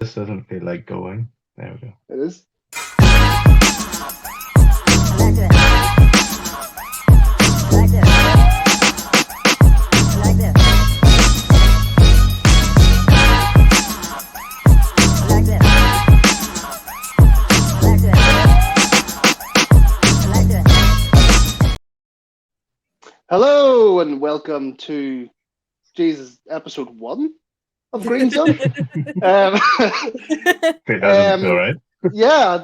This doesn't feel like going. There we go. It is. Hello and welcome to episode 1 of GreenZone. It doesn't feel right. Yeah,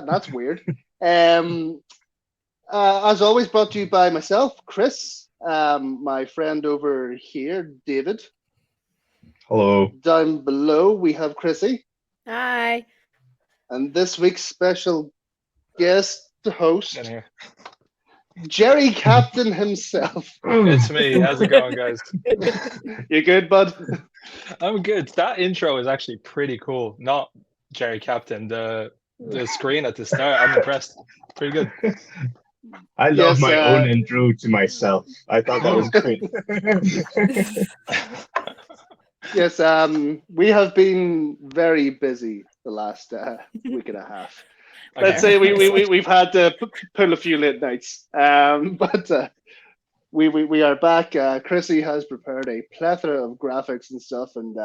that's weird. As always, brought to you by myself, Chris, my friend over here, David. Hello. Down below, we have Chrissy. Hi. And this week's special guest host, Jerry Captain himself. It's me. How's it going, guys? You good, bud? I'm good. That intro is actually pretty cool. Not Jerry Captain. The screen at the start. I'm impressed. Pretty good. I love my own intro to myself. I thought that was great. Yes, we have been very busy the last week and a half. Let's say we've had to pull a few late nights, but we are back. Chrissy has prepared a plethora of graphics and stuff, and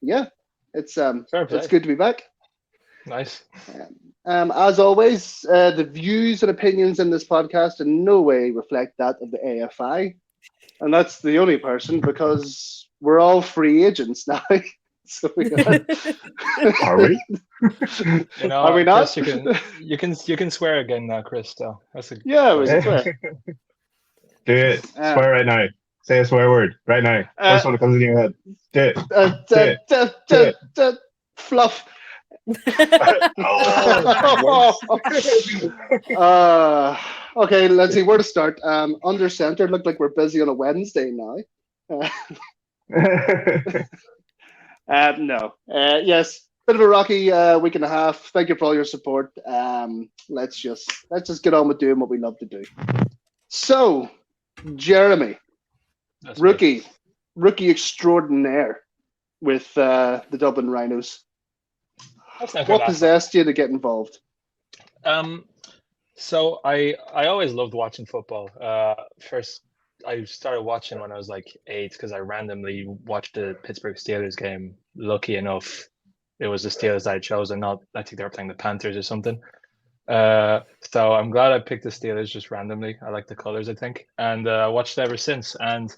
yeah, it's good to be back. Nice. As always, the views and opinions in this podcast in no way reflect that of the AFI, and that's the only person because we're all free agents now. So we are we? You know, are we not? Chris, you can swear again now, Chris. So that's a yeah, we can swear. Do it. Swear right now. Say a swear word right now. First one that comes in your head. Do it. Fluff. Okay, let's see where to start. Under center looked like we're busy on a Wednesday now. No. Yes, bit of a rocky week and a half. Thank you for all your support. Let's just get on with doing what we love to do. So, Jeremy, that's rookie extraordinaire with the Dublin Rhinos. What possessed you to get involved? So I always loved watching football. First, I started watching when I was like 8 because I randomly watched the Pittsburgh Steelers game. Lucky enough, it was the Steelers I chose, and not I think they were playing the Panthers or something. So I'm glad I picked the Steelers just randomly. I like the colors, I think, and I watched it ever since. And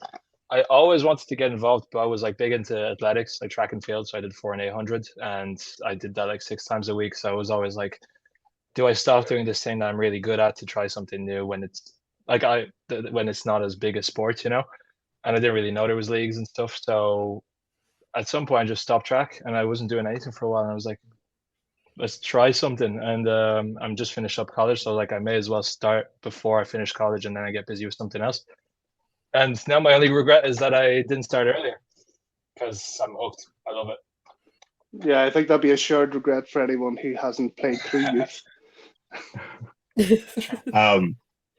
I always wanted to get involved, but I was like big into athletics, like track and field. So I did 4 and 800, and I did that like 6 times a week. So I was always like, do I stop doing this thing that I'm really good at to try something new when it's like when it's not as big a sport, you know? And I didn't really know there was leagues and stuff. So at some point I just stopped track and I wasn't doing anything for a while. And I was like, let's try something. And I'm just finished up college. So like I may as well start before I finish college and then I get busy with something else. And now my only regret is that I didn't start earlier because I'm hooked. I love it. Yeah, I think that'd be a shared regret for anyone who hasn't played through youth.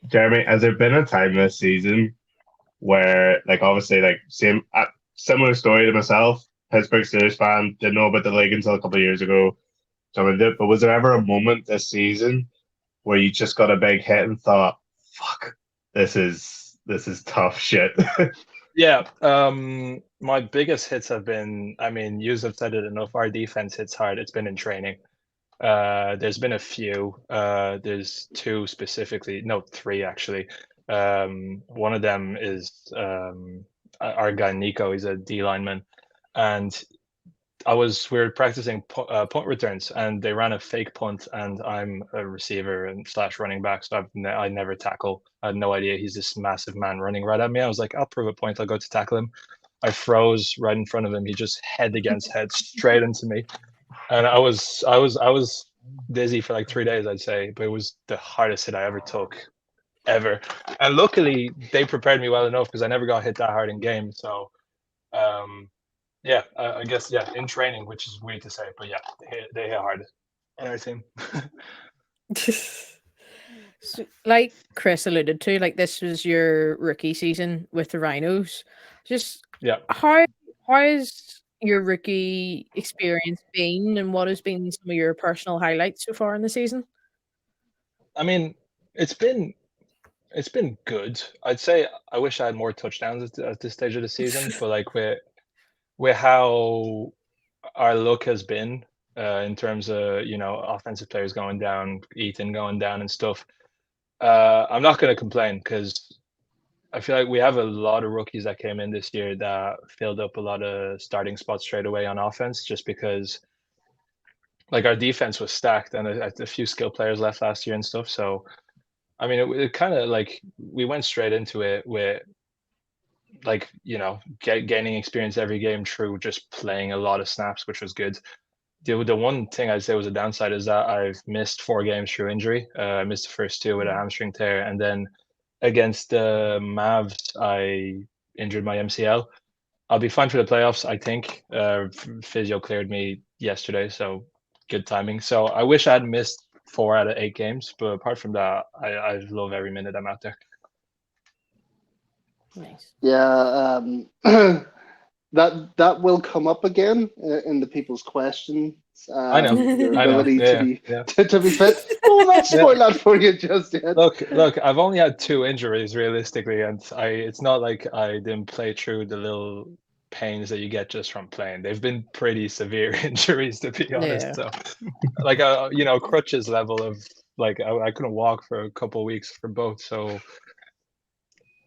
Jeremy, has there been a time this season where, like, obviously, like, similar story to myself, Pittsburgh Steelers fan, didn't know about the league until a couple of years ago, but was there ever a moment this season where you just got a big hit and thought, fuck, this is tough shit? Yeah, my biggest hits have been, I mean, you have said it enough, our defense hits hard. It's been in training. There's been a few. There's 2 specifically, no, 3 actually. One of them is our guy Nico. He's a D lineman, and we were practicing punt returns, and they ran a fake punt, and I'm a receiver and / running back, so I never tackle. I had no idea he's this massive man running right at me. I was like, I'll prove a point. I'll go to tackle him. I froze right in front of him. He just head against head straight into me. And I was dizzy for like 3 days, I'd say, but it was the hardest hit I ever took, ever. And luckily, they prepared me well enough because I never got hit that hard in game. So, yeah, I guess in training, which is weird to say, but yeah, they hit hard on our team. So, like Chris alluded to, like this was your rookie season with the Rhinos. Just Yeah. how is your rookie experience been, and what has been some of your personal highlights so far in the season? I mean, it's been good. I'd say I wish I had more touchdowns at this stage of the season, but like with how our luck has been in terms of offensive players going down, Ethan going down and stuff. I'm not going to complain because I feel like we have a lot of rookies that came in this year that filled up a lot of starting spots straight away on offense, just because like our defense was stacked and a few skill players left last year and stuff. So I mean, it kind of like we went straight into it with like gaining experience every game through just playing a lot of snaps, which was good. The one thing I'd say was a downside is that I've missed 4 games through injury. I missed the first 2 with a hamstring tear, and then against the Mavs, I injured my MCL. I'll be fine for the playoffs, I think. Physio cleared me yesterday, so good timing. So I wish I had missed 4 out of 8 games, but apart from that, I love every minute I'm out there. Nice. Yeah, that will come up again in the people's questions. I know. Your I know. ability Yeah. to be fit. Oh, not spoil that for you just yet. Look, I've only had 2 injuries realistically, and it's not like I didn't play through the little pains that you get just from playing. They've been pretty severe injuries, to be honest. Yeah. So, like crutches level of like I couldn't walk for a couple of weeks for both. So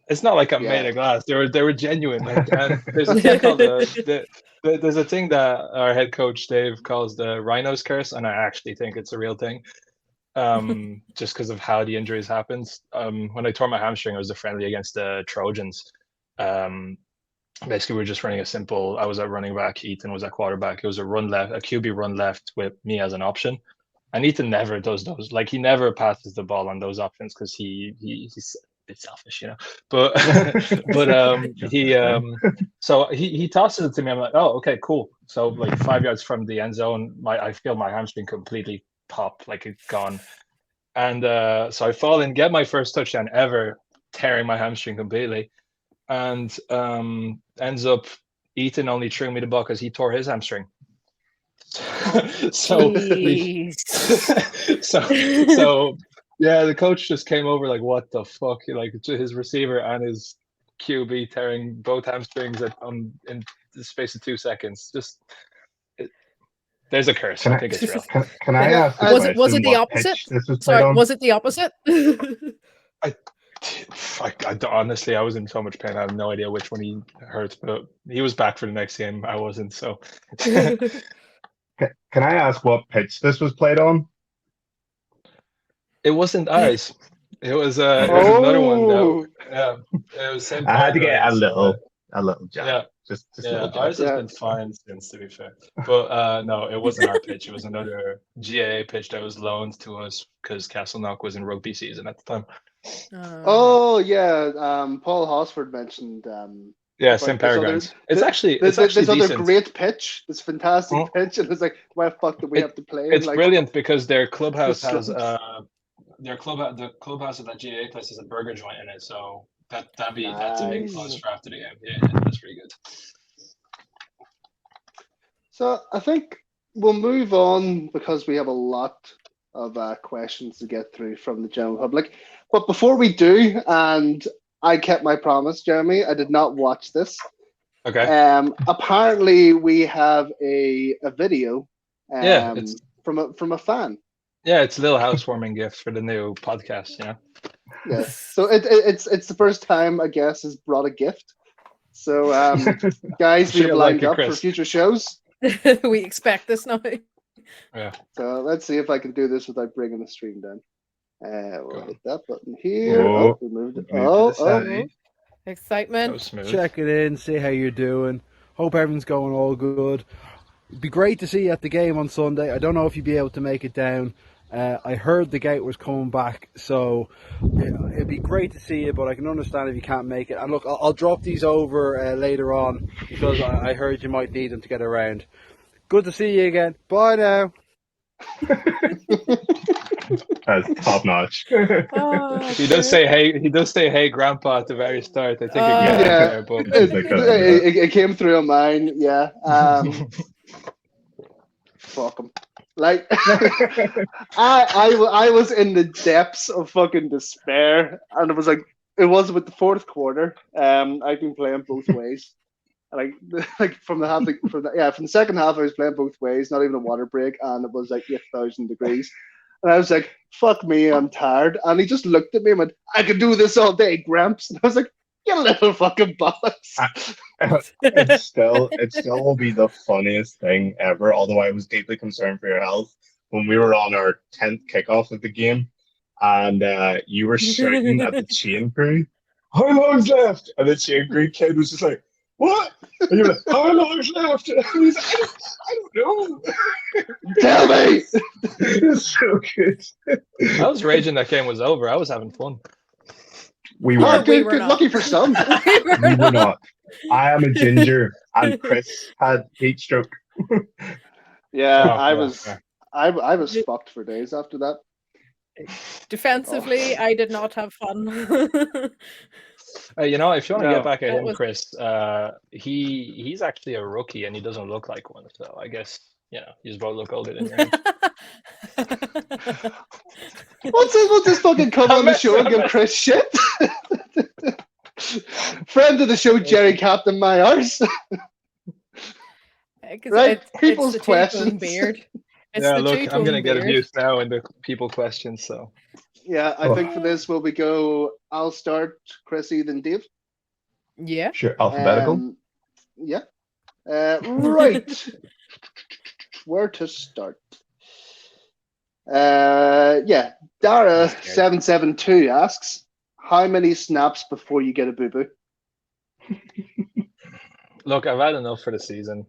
it's not like I'm made of glass. They were genuine. Like, and there's a thing called there's a thing that our head coach Dave calls the Rhinos curse, and I actually think it's a real thing. Just because of how the injuries happened. When I tore my hamstring, it was a friendly against the Trojans. Basically, we were just running a simple. I was at running back. Ethan was at quarterback. It was a run left, a QB run left with me as an option. And Ethan never does those. Like he never passes the ball on those options because he's a bit selfish, But so he tosses it to me. I'm like, oh, okay, cool. So like 5 yards from the end zone, I feel my hamstring completely pop, like it's gone. And so I fall and get my first touchdown ever, tearing my hamstring completely. And ends up Ethan only threw me the ball because he tore his hamstring. so yeah, the coach just came over like, what the fuck? Like his receiver and his QB tearing both hamstrings in the space of 2 seconds. Just there's a curse. I think it's real. Can I ask? Was it the opposite? Sorry, was it the opposite? I honestly, I was in so much pain. I have no idea which one he hurt, but he was back for the next game. I wasn't. So, can I ask what pitch this was played on? It wasn't ours. It was another one. It was same. I had to get a little jab. Yeah. Just ours has been fine since, to be fair. But no, it wasn't our pitch. It was another GAA pitch that was loaned to us because Castleknock was in rugby season at the time. Oh yeah, Paul Hosford mentioned. St. Peregrine's. It's actually this decent. other great pitch, this fantastic pitch, and it's like, why the fuck do we have to play? It's brilliant because their clubhouse has the clubhouse of that GAA place has a burger joint in it, so that's a big plus for after the game. Yeah, that's really good. So I think we'll move on because we have a lot of questions to get through from the general public. But before we do, and I kept my promise, Jeremy, I did not watch this. Okay. Apparently, we have a video from a fan. Yeah, it's a little housewarming gift for the new podcast, Yeah. So it's the first time a guest has brought a gift. So guys, we have lined up for future shows. We expect this now. Yeah. So let's see if I can do this without bringing the stream down. We'll hit that button here. Oh, we moved it. Oh. Excitement. Check it in, see how you're doing. Hope everything's going all good. It'd be great to see you at the game on Sunday. I don't know if you'd be able to make it down. I heard the gate was coming back, so it'd be great to see you, but I can understand if you can't make it. And look, I'll drop these over later on because I heard you might need them to get around. Good to see you again. Bye now. That's top notch. Oh, He does say hey. He does say hey, Grandpa at the very start. I think it Yeah. came out Yeah. there, but It came through on mine. Yeah. Fuck him. Like, I was in the depths of fucking despair, and it was like it was with the fourth quarter. I've been playing both ways. Like from the second half, I was playing both ways, not even a water break, and it was like 8,000 degrees. And I was like, "Fuck me, I'm tired." And he just looked at me and went, "I could do this all day, Gramps." And I was like, "You little fucking bollocks." it still will be the funniest thing ever. Although I was deeply concerned for your health when we were on our 10th kickoff of the game, and you were shouting at the chain crew, "How long's left?" And the chain crew kid was just like, "What?" And you were like, "How long's left?" And he was like, I don't know. Tell me. It's so good. I was raging that game was over. I was having fun. We Oh, were. we were good. not. Lucky for some. We were not. I am a ginger, and Chris had heat stroke. Yeah, Oh, I yeah, was. yeah. I was fucked for days after that. Defensively, I did not have fun. You know, if you want to No. get back at That him, was- Chris, he's actually a rookie and he doesn't look like one. So I guess you just both look older than you. What's this fucking come on the show and give Chris shit? Friend of the show, Jerry Capt in my arse. 'Cause Right, it's people's the two-tone questions. beard. It's Yeah, the look, I'm two-tone gonna get beard. abused now in the people questions. So Yeah, I think for this, will we go? I'll start, Chrissy, then Dave. Yeah. Sure, alphabetical. Yeah. Right. Where to start? Yeah. Dara772 asks, how many snaps before you get a boo-boo? look, I've had enough for the season.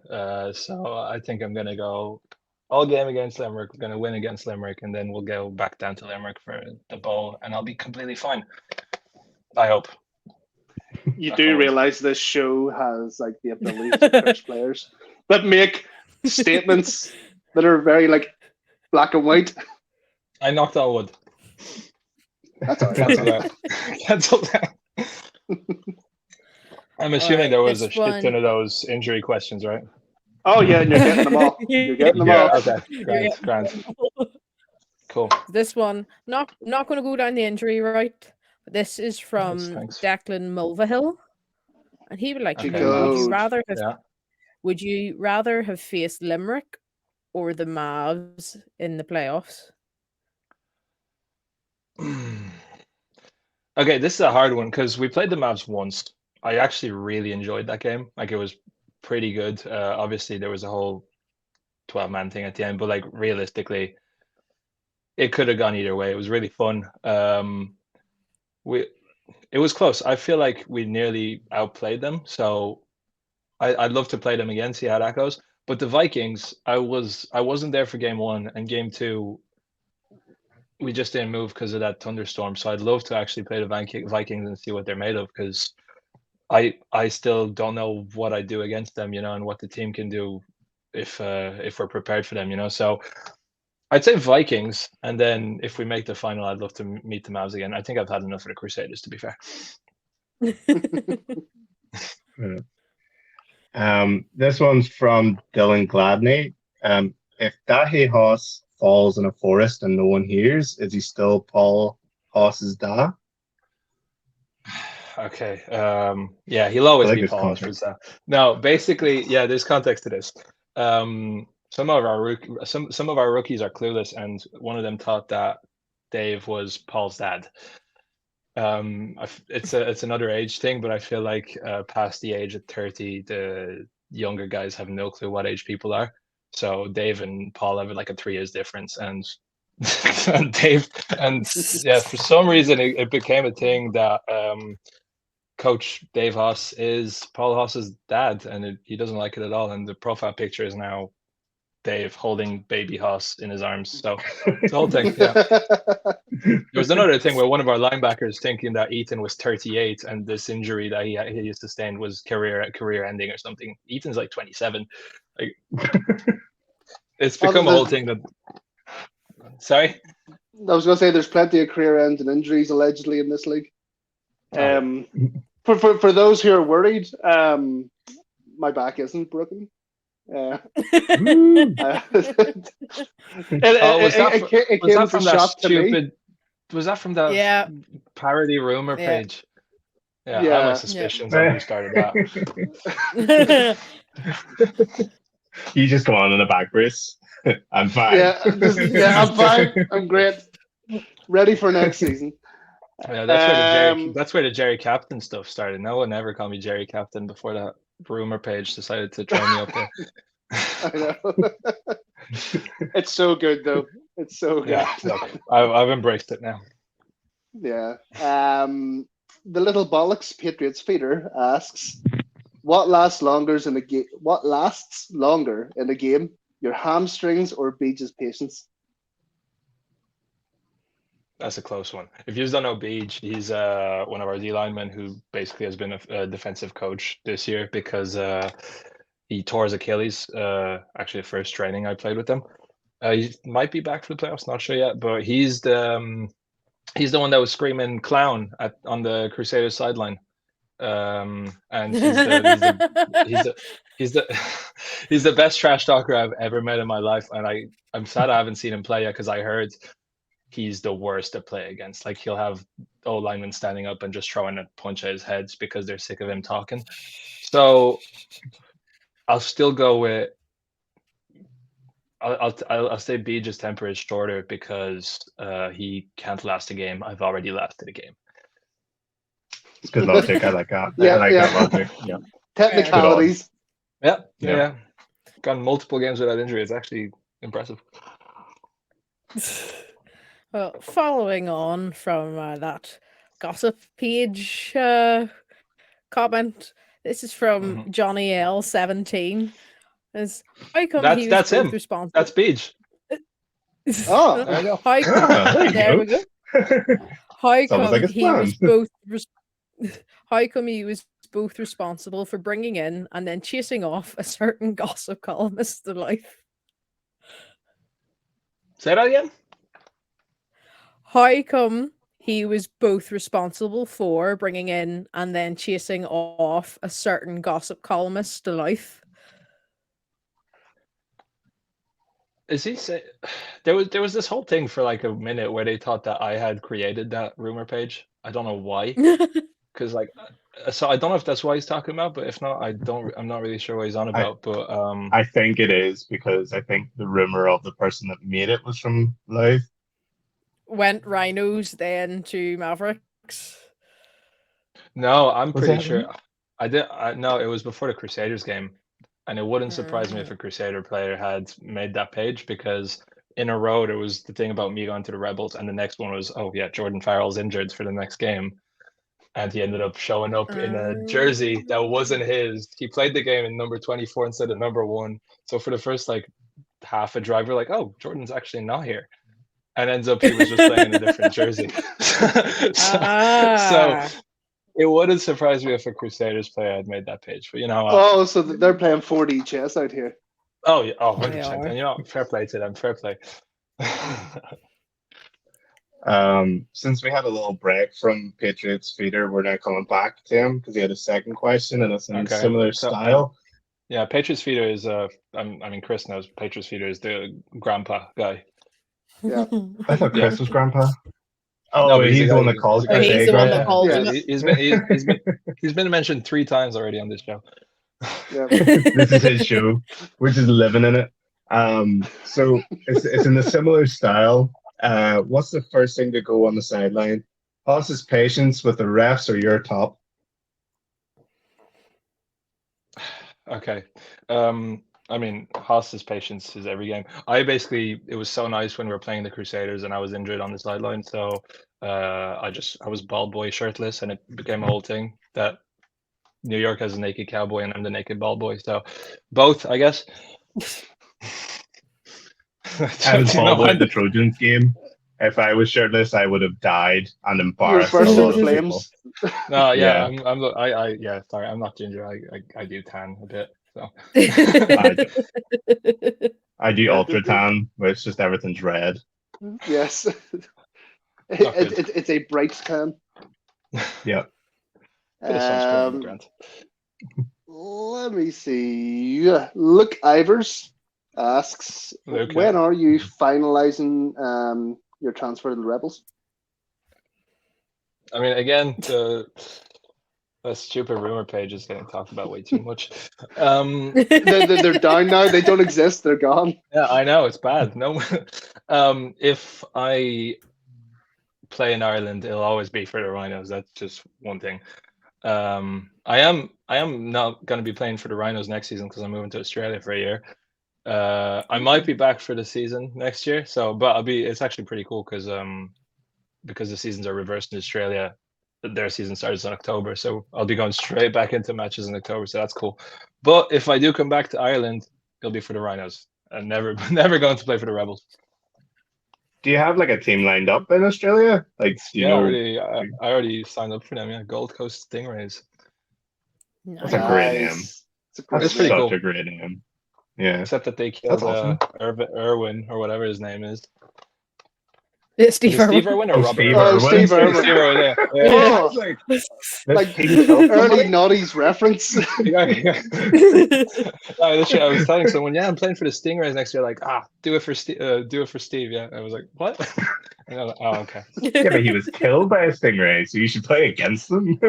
So I think I'm gonna go all game against Limerick. We're gonna win against Limerick, and then we'll go back down to Limerick for the bowl, and I'll be completely fine. I hope. You Knock do on wood. realize this show has like the ability to curse players that make statements that are very like black and white. I knocked on wood. That's all right. Cancel that. Cancel that. I'm assuming there was a this shit ton one- of those injury questions, right? Oh yeah, and you're getting them all. You're getting them Yeah. all. Okay, You're grand. Cool. This one, not going to go down the injury route. But this is from thanks. Declan Mulvihill, and he would like to Okay, know: Mavs. Would you rather have faced Limerick or the Mavs in the playoffs? Okay, this is a hard one because we played the Mavs once. I actually really enjoyed that game. Like it was pretty good. Obviously, there was a whole 12-man thing at the end, but like realistically, it could have gone either way. It was really fun. It was close. I feel like we nearly outplayed them. So I'd love to play them again, see how that goes. But the Vikings, I wasn't there for game one, and game two, we just didn't move because of that thunderstorm. So I'd love to actually play the Vikings and see what they're made of, because I still don't know what I do against them, and what the team can do if we're prepared for them, So I'd say Vikings, and then if we make the final, I'd love to meet the Mavs again. I think I've had enough of the Crusaders, to be fair. This one's from Dylan Gladney. If Dahi Haas falls in a forest and no one hears, is he still Paul Haas's dad? Okay. Yeah, he'll always I think be there's Paul context. Osborne's dad. No, basically, yeah, there's context to this. Some of our rookies are clueless, and one of them thought that Dave was Paul's dad. It's another age thing, but I feel like past the age of 30, the younger guys have no clue what age people are. So Dave and Paul have like a 3 years difference, and and Dave, and yeah, for some reason it became a thing that Coach Dave Haas is Paul Haas's dad, and he doesn't like it at all. And the profile picture is now Dave holding baby Haas in his arms. So it's the whole thing. Yeah. There was another thing where one of our linebackers thinking that Ethan was 38 and this injury that he sustained was career ending or something. Ethan's like 27. Like, it's become a whole thing that. Sorry. I was going to say there's plenty of career-ending injuries allegedly in this league. For those who are worried, my back isn't broken. Was that from that parody rumor page? Yeah, I have my suspicions on who started that. You just come on in a back brace. I'm fine. I'm fine. I'm great. Ready for next season. Yeah, that's where the Jerry Captain stuff started. No one ever called me Jerry Captain before that rumor page decided to throw me up there. I know. It's so good though. It's so good. Yeah, look, I've embraced it now. Yeah. The little bollocks Patriots feeder asks, what lasts longer in a game? Your hamstrings or Beej's patience? That's a close one. If you don't know Beej, he's one of our D linemen who basically has been a defensive coach this year because he tore his Achilles. Actually, the first training I played with him. He might be back for the playoffs, not sure yet. But he's the one that was screaming "clown" on the Crusaders sideline. And he's the best trash talker I've ever met in my life. And I'm sad I haven't seen him play yet because I heard he's the worst to play against. Like he'll have old linemen standing up and just throwing a punch at his heads because they're sick of him talking. So I'll still go with. I'll say Beej's temper is shorter because he can't last a game. I've already lasted a game. It's good logic. I like that. I like that logic. Yeah. Technicalities. Yeah. Gone multiple games without injury. It's actually impressive. Well, following on from that gossip page comment, this is from Johnny L17. That's him. Responsible? That's Beej. Oh, there you go. There we go. How come he was both responsible for bringing in and then chasing off a certain gossip columnist to life? Say that again. How come he was both responsible for bringing in and then chasing off a certain gossip columnist to life? Is he say there was this whole thing for like a minute where they thought that I had created that rumor page. I don't know why, because so I don't know if that's why he's talking about, but if not, I'm not really sure what he's on about. But I think it is because I think the rumor of the person that made it was from Louth. Went Rhinos then to Mavericks. No, I'm pretty sure no, it was before the Crusaders game. And it wouldn't surprise me if a Crusader player had made that page because in a row there was the thing about me going to the Rebels, and the next one was, Jordan Farrell's injured for the next game. And he ended up showing up in a jersey that wasn't his. He played the game in number 24 instead of number 1. So for the first half a drive, we're like, oh, Jordan's actually not here. And ends up he was just playing in a different jersey. So it wouldn't surprise me if a Crusaders player had made that page, but so they're playing 4D chess out here. Oh, yeah, 100%. And fair play to them. Fair play. Since we had a little break from Patriots feeder, we're now coming back to him because he had a second question and it's in similar style. Yeah, Patriots feeder is Chris knows Patriots feeder is the grandpa guy. Yeah, I thought Chris was grandpa. Oh, no, he's the one that calls. He's the one that calls him. He's been mentioned 3 times already on this show. Yeah. This is his show. We're just living in it. So it's in a similar style. What's the first thing to go on the sideline? Haas's patience with the refs or your top? Okay. Haas's patience is every game. It was so nice when we were playing the Crusaders and I was injured on the sideline. So I was bald boy shirtless and it became a whole thing that New York has a naked cowboy and I'm the naked bald boy. So both, I guess. I was bald boy at the Trojans game. If I was shirtless, I would have died and embarrassed a lot of flames. No, yeah, yeah. Sorry, I'm not ginger. I do tan a bit. So I do ultra tan, where it's just everything's red. Yes. It's a bright town. Yeah. Bit of sunscreen on the ground. Let me see. Luke Ivers asks, Luke, yeah. when are you finalizing your transfer to the Rebels? I mean, again, the stupid rumor page is getting talked about way too much. They're down now. They don't exist. They're gone. Yeah, I know, it's bad. No, if I play in Ireland, it'll always be for the Rhinos. That's just one thing. I am not going to be playing for the Rhinos next season because I'm moving to Australia for a year. I might be back for the season next year. So, but it's actually pretty cool because the seasons are reversed in Australia. Their season starts in October, so I'll be going straight back into matches in October. So that's cool. But if I do come back to Ireland, it'll be for the Rhinos. I'm never going to play for the Rebels. Do you have like a team lined up in Australia? Like, you know, I already signed up for them. Yeah, Gold Coast Stingrays. That's a great name. It's a great That's That's pretty such cool. a great name. Yeah. Except that they killed That's awesome. Irwin or whatever his name is. It's Steve Is it Steve Irwin. Irwin or Robert? Steve Oh, Irwin. Steve Irwin. Steve Irwin, yeah. Oh, Like early noughties reference. Yeah. I was telling someone, yeah, I'm playing for the Stingrays next year. Like, do it for Steve. Yeah, I was like, what? And I was like, oh, okay. Yeah, but he was killed by a stingray, so you should play against them.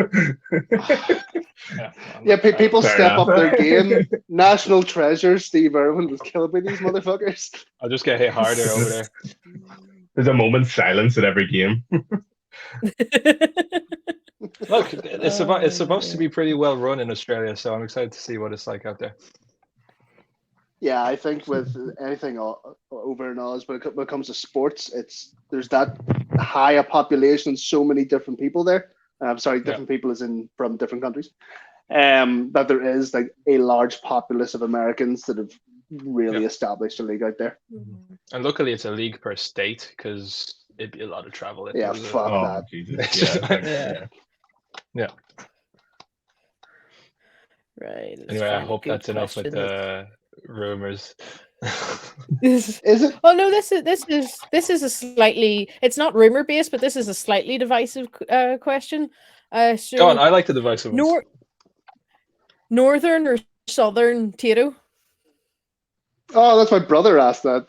Yeah, people Fair step enough. up their game. National treasure Steve Irwin was killed by these motherfuckers. I'll just get hit harder over there. There's a moment's silence at every game. Look, it's supposed to be pretty well run in Australia, so I'm excited to see what it's like out there. Yeah, I think with anything over in Oz, when it comes to sports, there's that high a population and so many different people there. I'm sorry, different people as in from different countries. That there is like a large populace of Americans that have really established a league out there. And luckily, it's a league per state because it'd be a lot of travel. Yeah, fuck that. Jesus. Yeah. Right. let's Anyway, I find a hope good that's enough with question. the rumors. Is it? Well, no. This is a slightly. It's not rumor based, but this is a slightly divisive question. So Go on, I like the divisive ones. Northern or Southern Tato? Oh, that's my brother asked that.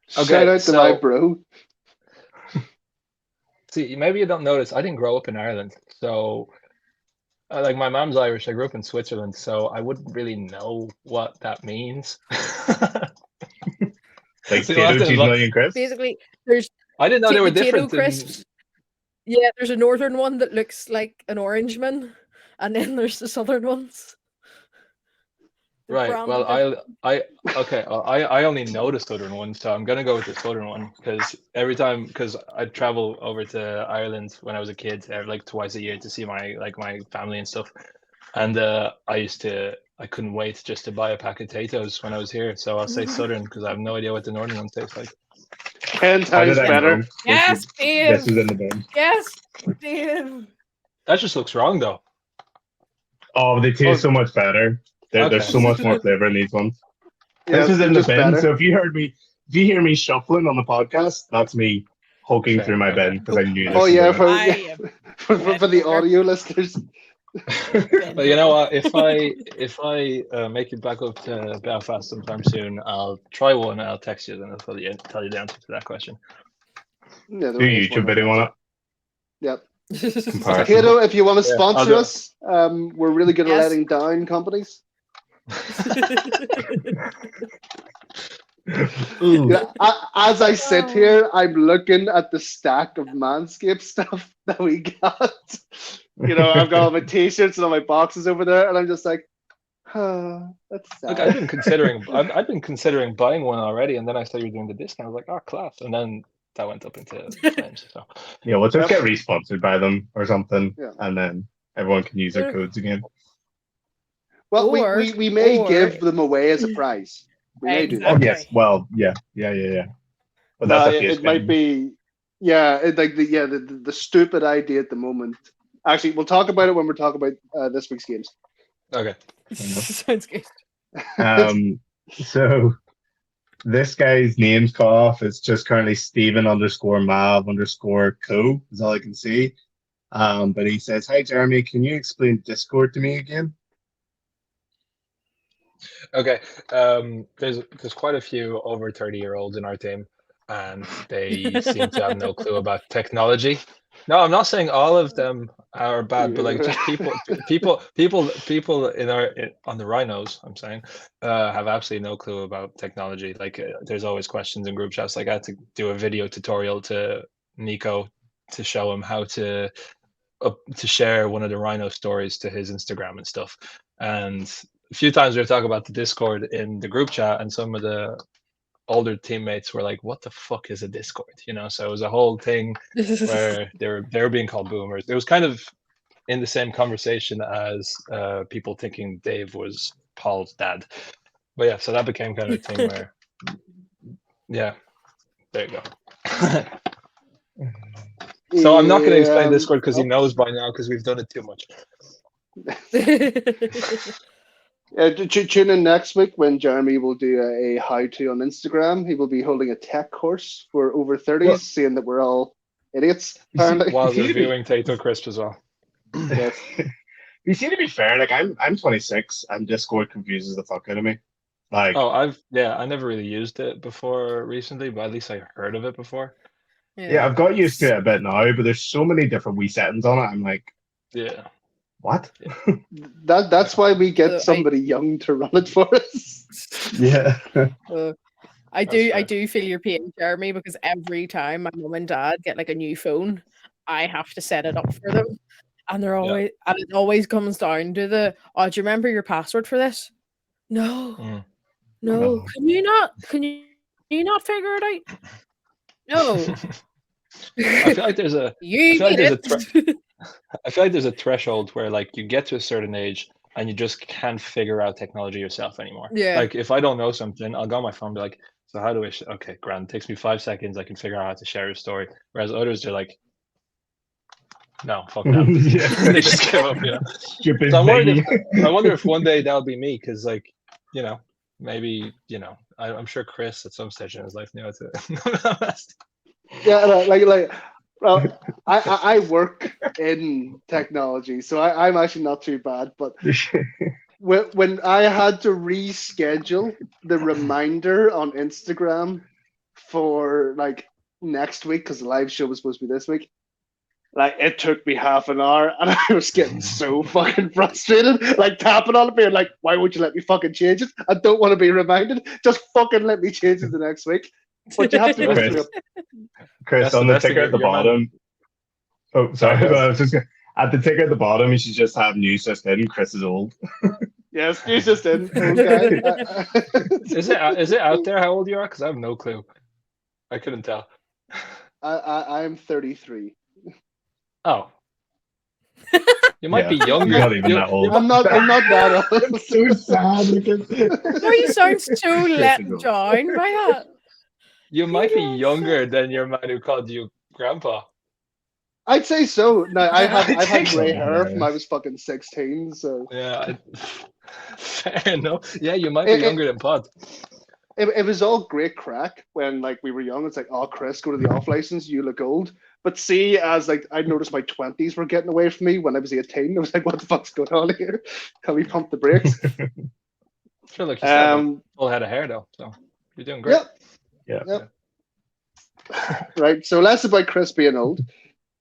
Shout out to my bro. See, maybe you don't notice. I didn't grow up in Ireland, so like my mom's Irish. I grew up in Switzerland, so I wouldn't really know what that means. Like potato, cheese, million crisps. Basically, there's. I didn't know they were potato different. Crisps. Yeah, there's a northern one that looks like an orange man, and then there's the southern ones. Right. Well, I only know the southern one, so I'm gonna go with the southern one because because I'd travel over to Ireland when I was a kid, like twice a year to see my family and stuff, and I couldn't wait just to buy a pack of potatoes when I was here. So I'll say southern because I have no idea what the northern one tastes like. 10 times better. Yes, Dave. This is in the bin. Yes, Dave. That just looks wrong, though. Oh, they taste so much better. There's so much more flavor in these ones. Yeah, this is in the bin. better. So if you hear me shuffling on the podcast, that's me poking through my bin because I knew this. Oh yeah, for the audio listeners. But you know what? If I make it back up to Belfast sometime soon, I'll try one. And I'll text you, and I'll tell you the answer to that question. Yeah, do YouTube video on it. Yep. Comparison. Kato, if you want to sponsor us, we're really good at letting down companies. Yeah, as I sit here, I'm looking at the stack of Manscaped stuff that we got. You know, I've got all my t-shirts and all my boxes over there, and I'm just like, that's sad. Look, I've been considering buying one already, and then I saw you were doing the discount. I was like, oh, class. And then that went up into flames. So yeah, we'll just get re-sponsored by them or something, and then everyone can use their codes again. Well, we may give them away as a prize. We may do that. Oh yes, well, yeah. But that's it might be, the stupid idea at the moment. Actually, we'll talk about it when we're talking about this week's games. Okay. Sounds good. So this guy's name's cut off. It's just currently Stephen_Mav_co is all I can see. But he says, "Hi Jeremy, can you explain Discord to me again?" Okay. There's quite a few over 30-year-olds in our team, and they seem to have no clue about technology. No, I'm not saying all of them are bad, but like just people on the Rhinos, I'm saying, have absolutely no clue about technology. Like there's always questions in group chats. Like I had to do a video tutorial to Nico to show him how to share one of the Rhino stories to his Instagram and stuff. And a few times we were talking about the Discord in the group chat, and some of the older teammates were like, "What the fuck is a Discord?" So it was a whole thing where they were being called boomers. It was kind of in the same conversation as people thinking Dave was Paul's dad. But yeah, so that became kind of a thing where, yeah, there you go. So I'm not going to explain Discord because he knows by now because we've done it too much. Tune in next week when Jeremy will do a how-to on Instagram. He will be holding a tech course for over 30s, saying that we're all idiots, apparently. While reviewing Tato Crisp as well. Yes. You see, to be fair, like I'm 26 and Discord confuses the fuck out of me. Like, I never really used it before recently, but at least I heard of it before. Yeah, I've got used to it a bit now, but there's so many different wee settings on it. I'm like, yeah, what? That's why we get somebody young to run it for us. Yeah. I do feel your pain, Jeremy, because every time my mum and dad get like a new phone, I have to set it up for them, and they're always and it always comes down to do you remember your password for this? No. Can you not figure it out? No. I feel like there's a threshold where like you get to a certain age and you just can't figure out technology yourself anymore. Yeah. Like if I don't know something, I'll go on my phone and be like, so how do I okay, grand. It takes me 5 seconds, I can figure out how to share a story. Whereas others are like, no, fuck that. They just give up, Stupid So I wonder if one day that'll be me, because like, maybe, I'm sure Chris at some stage in his life knew how to. Yeah, well, I work in technology, so I'm actually not too bad. But when I had to reschedule the reminder on Instagram for like next week, because the live show was supposed to be this week, like it took me half an hour, and I was getting so fucking frustrated, like tapping on it, being like, "Why won't you let me fucking change it? I don't want to be reminded. Just fucking let me change it the next week." But you have to go through it. Chris, on the ticker at the bottom. Oh, sorry. I was just gonna, at the ticker at the bottom, you should just have news just in. Chris is old. Yes, news just in. Okay. Is it out there how old you are? Because I have no clue. I couldn't tell. I'm 33. Oh. You might be younger. You're not even that old. I'm not that old. I'm so sad. No, you sound so let down by that. You might be younger than your man who called you grandpa. I'd say so. No, I've had grey hair from I was fucking 16. So yeah, fair enough. Yeah, you might be younger than Pod. It was all great crack when like we were young. It's like, oh, Chris, go to the off license. You look old. But see, as like I noticed my 20s were getting away from me when I was 18. I was like, what the fuck's going on here? Can we pump the brakes? I feel like you still all had a hair though, so you're doing great. Yep. Right. So less about Chris being old.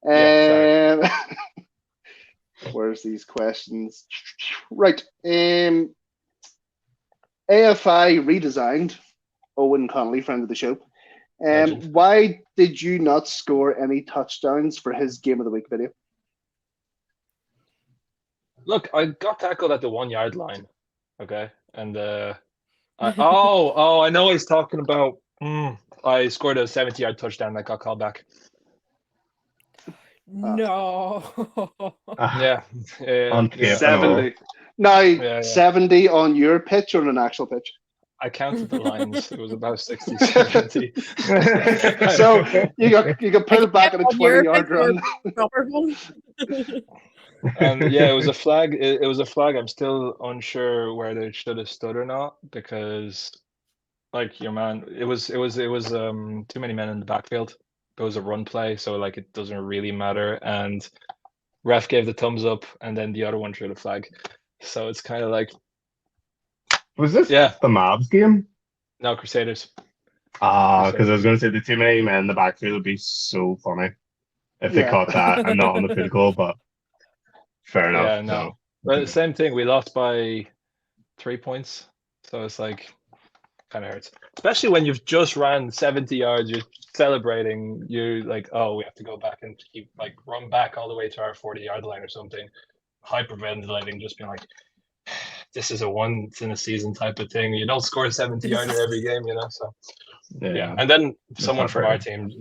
Where's these questions? Right. AFI redesigned. Owen Connolly, friend of the show. Why did you not score any touchdowns for his Game of the Week video? Look, I got tackled at the 1 yard line. Okay. And I know what he's talking about. I scored a 70-yard touchdown that got called back. No. Yeah. 70. Now, 70 on your pitch or on an actual pitch? I counted the lines. It was about 60, 70. So you got put it back at a 20-yard run. Yeah, it was a flag. It was a flag. I'm still unsure whether it should have stood or not, because like your man, it was too many men in the backfield. It was a run play, so like it doesn't really matter. And ref gave the thumbs up, and then the other one threw the flag. So it's kind of like, Was this yeah, the Mavs game? no Crusaders. Because I was going to say the too many men in the backfield would be so funny if they caught that and not on the field goal, but fair enough. Yeah, no. But same thing. We lost by 3 points, so it's like kind of hurts, especially when you've just ran 70 yards. You're celebrating. You're like, oh, we have to go back and keep like run back all the way to our 40-yard line or something. Hyperventilating, just being like, this is a once in a season type of thing. You don't score 70 yards in every game, you know. So yeah. And then someone from our team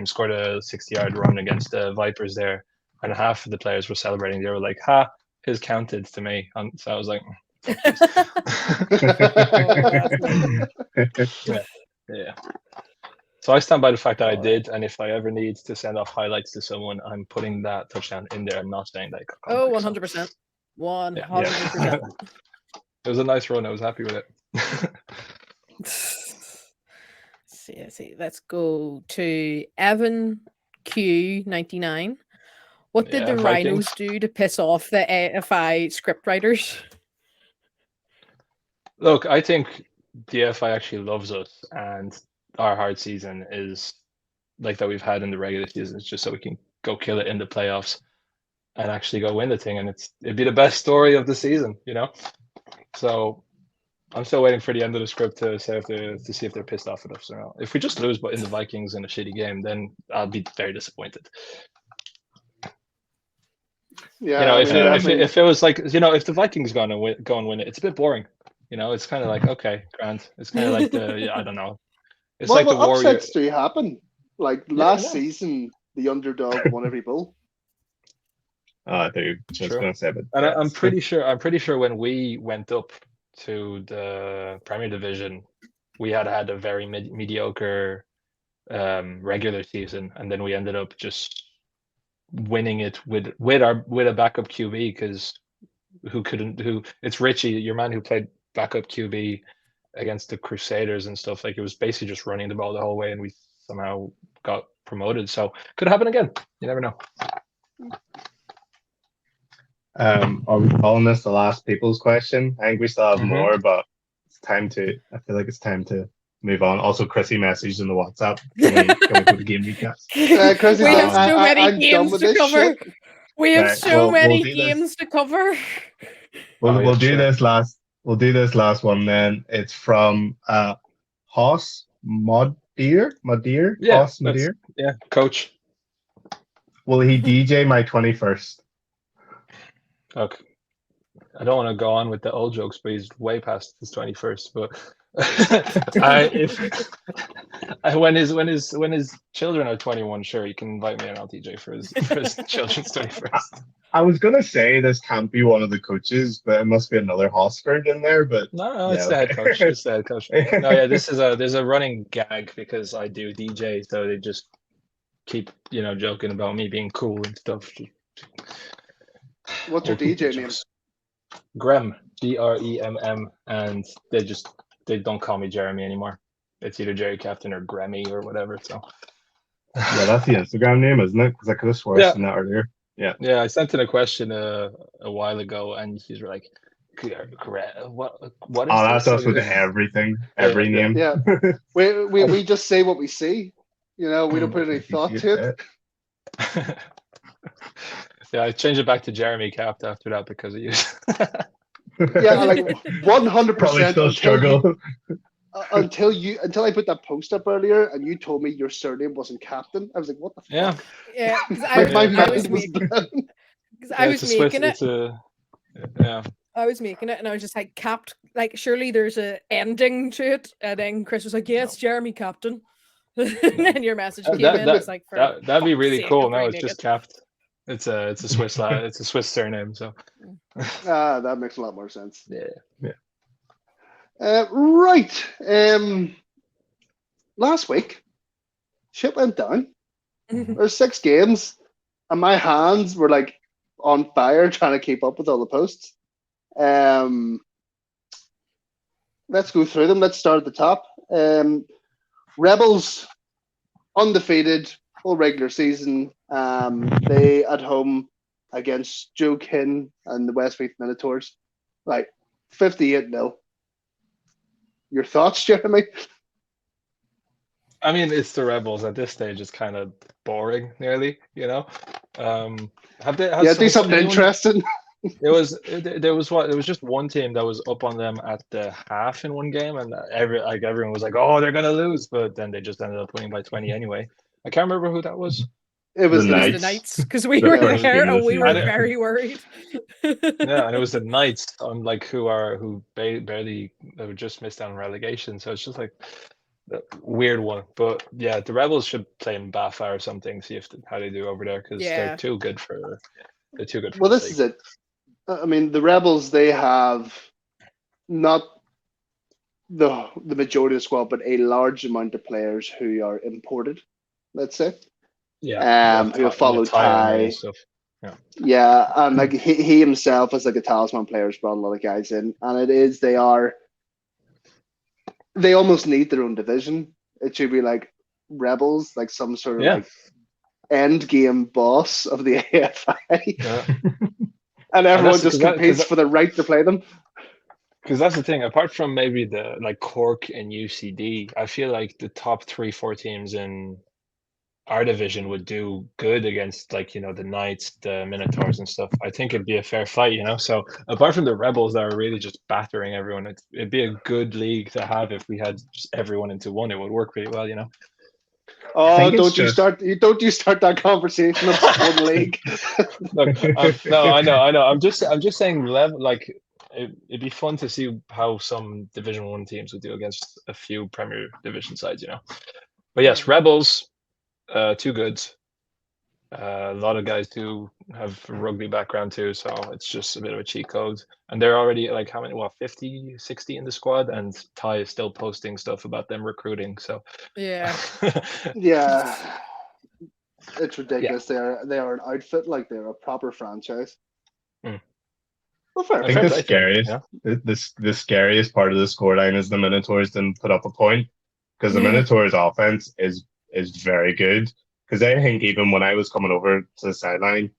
scored a 60-yard run against the Vipers there, and half of the players were celebrating. They were like, "Ha, his counted to me." And so I was like, yeah. So I stand by the fact that I did, and if I ever need to send off highlights to someone, I'm putting that touchdown in there. I'm not saying like, 100%. 100%. It was a nice run. I was happy with it. See, let's go to Evan Q99. What did the Rhinos do to piss off the AFI script writers? Look, I think the AFI actually loves us, and our hard season is like that we've had in the regular season. It's just so we can go kill it in the playoffs and actually go win the thing, and it'd be the best story of the season, you know. So I'm still waiting for the end of the script to see if they're pissed off at us or not. If we just lose, but in the Vikings in a shitty game, then I'll be very disappointed. Yeah, you know, if it was like, you know, if the Vikings go and win it, it's a bit boring. You know, it's kind of like, okay, grand. It's kind of like I don't know. It's like the Warriors. Upsets do happen. Like last season, the underdog won every bowl. I think just going to say, but and I'm pretty sure when we went up to the Premier Division, we had a very mediocre regular season, and then we ended up just winning it with a backup QB, because it's Richie, your man, who played backup QB against the Crusaders and stuff. Like, it was basically just running the ball the whole way, and we somehow got promoted. So could happen again. You never know. Are we calling this the last people's question? I think we still have more, but I feel like it's time to move on. Also, Chrissy messaged in the WhatsApp. Can we put the game recaps? We have so many games to cover. We have so many games to cover. We'll do this last one then. It's from Haas Madir. Yeah, Haas Madir. Yeah, coach. Will he DJ my 21st? Look, I don't want to go on with the old jokes, but he's way past his 21st. But when his children are 21, sure, he can invite me and I'll DJ for his children's 21st. I was gonna say this can't be one of the coaches, but it must be another Hosford in there. But no, it's the head coach. It's the head coach. No, yeah, there's a running gag because I do DJ, so they just keep joking about me being cool and stuff. What's your DJ name? Grem, Gremm, and they don't call me Jeremy anymore. It's either Jerry Captain or Grammy or whatever. So yeah, that's the Instagram name, isn't it? Because I could have sworn I've seen that earlier. Yeah. Yeah, I sent in a question a while ago, and he's like, "What is?" Oh, that's us with everything, every name. Yeah, we just say what we see. We don't put any thought to it. Yeah, I changed it back to Jeremy Capt after that because of you. Yeah, like 100%. Still struggle. Until I put that post up earlier, and you told me your surname wasn't Captain. I was like, "What the fuck?" Yeah. I was making it. I was making it, and I was just like, "Capt." Like, surely there's a ending to it. And then Chris was like, "Yeah, it's Jeremy Captain." And then your message came in. It's like, that'd be really cool. No, it's just Capt. It's a Swiss lad. It's a Swiss surname. So that makes a lot more sense. Yeah. Right. Last week, shit went down. There's 6 games, and my hands were like on fire trying to keep up with all the posts. let's go through them. Let's start at the top. Rebels, undefeated, whole regular season. They at home against Joe Kin and the Westmeath Minotaurs. Like 58-0. Your thoughts, Jeremy? I mean, it's the Rebels at this stage. It's kind of boring, nearly. Have they? Do something interesting. There was what? There was just one team that was up on them at the half in one game, and everyone was like, "Oh, they're gonna lose," but then they just ended up winning by 20 anyway. I can't remember who that was. It was The The Knights. Knights, because we were first there game of and the we were season. very worried. Yeah, and it was the Knights on who barely they were just missed out on relegation. So it's just like a weird one. But yeah, the Rebels should play in Bafa or something. See how they do over there because Yeah. they're too good for. They're too good for. Well, this is it. I mean, the Rebels, they have not the majority of the squad, but a large amount of players who are imported, let's say. Yeah. Who have followed Ty. and stuff. Yeah, and like he himself as like a talisman player has brought a lot of guys in, and they almost need their own division. It should be like Rebels, like some sort of like end game boss of the AFI. Yeah. And everyone just competes for the right to play them. Because that's the thing. Apart from maybe the like Cork and UCD, I feel like the top 3-4 teams in our division would do good against the Knights, the Minotaurs and stuff. I think it'd be a fair fight, So apart from the Rebels that are really just battering everyone, it'd be a good league to have if we had just everyone into one. It would work pretty well, Oh, don't you start that conversation of one league. Look, no, I know. I'm just saying level it'd be fun to see how some Division 1 teams would do against a few Premier Division sides, But yes, Rebels, too good. A lot of guys do have rugby background too, so it's just a bit of a cheat code. And they're already how many, 50, 60 in the squad, and Ty is still posting stuff about them recruiting. So yeah, yeah, it's ridiculous. Yeah. They are an outfit, like they're a proper franchise. Well, fair. I think the scariest part of the scoreline is the Minotaurs didn't put up a point because the Minotaurs' offense is very good. Because I think even when I was coming over to the sideline,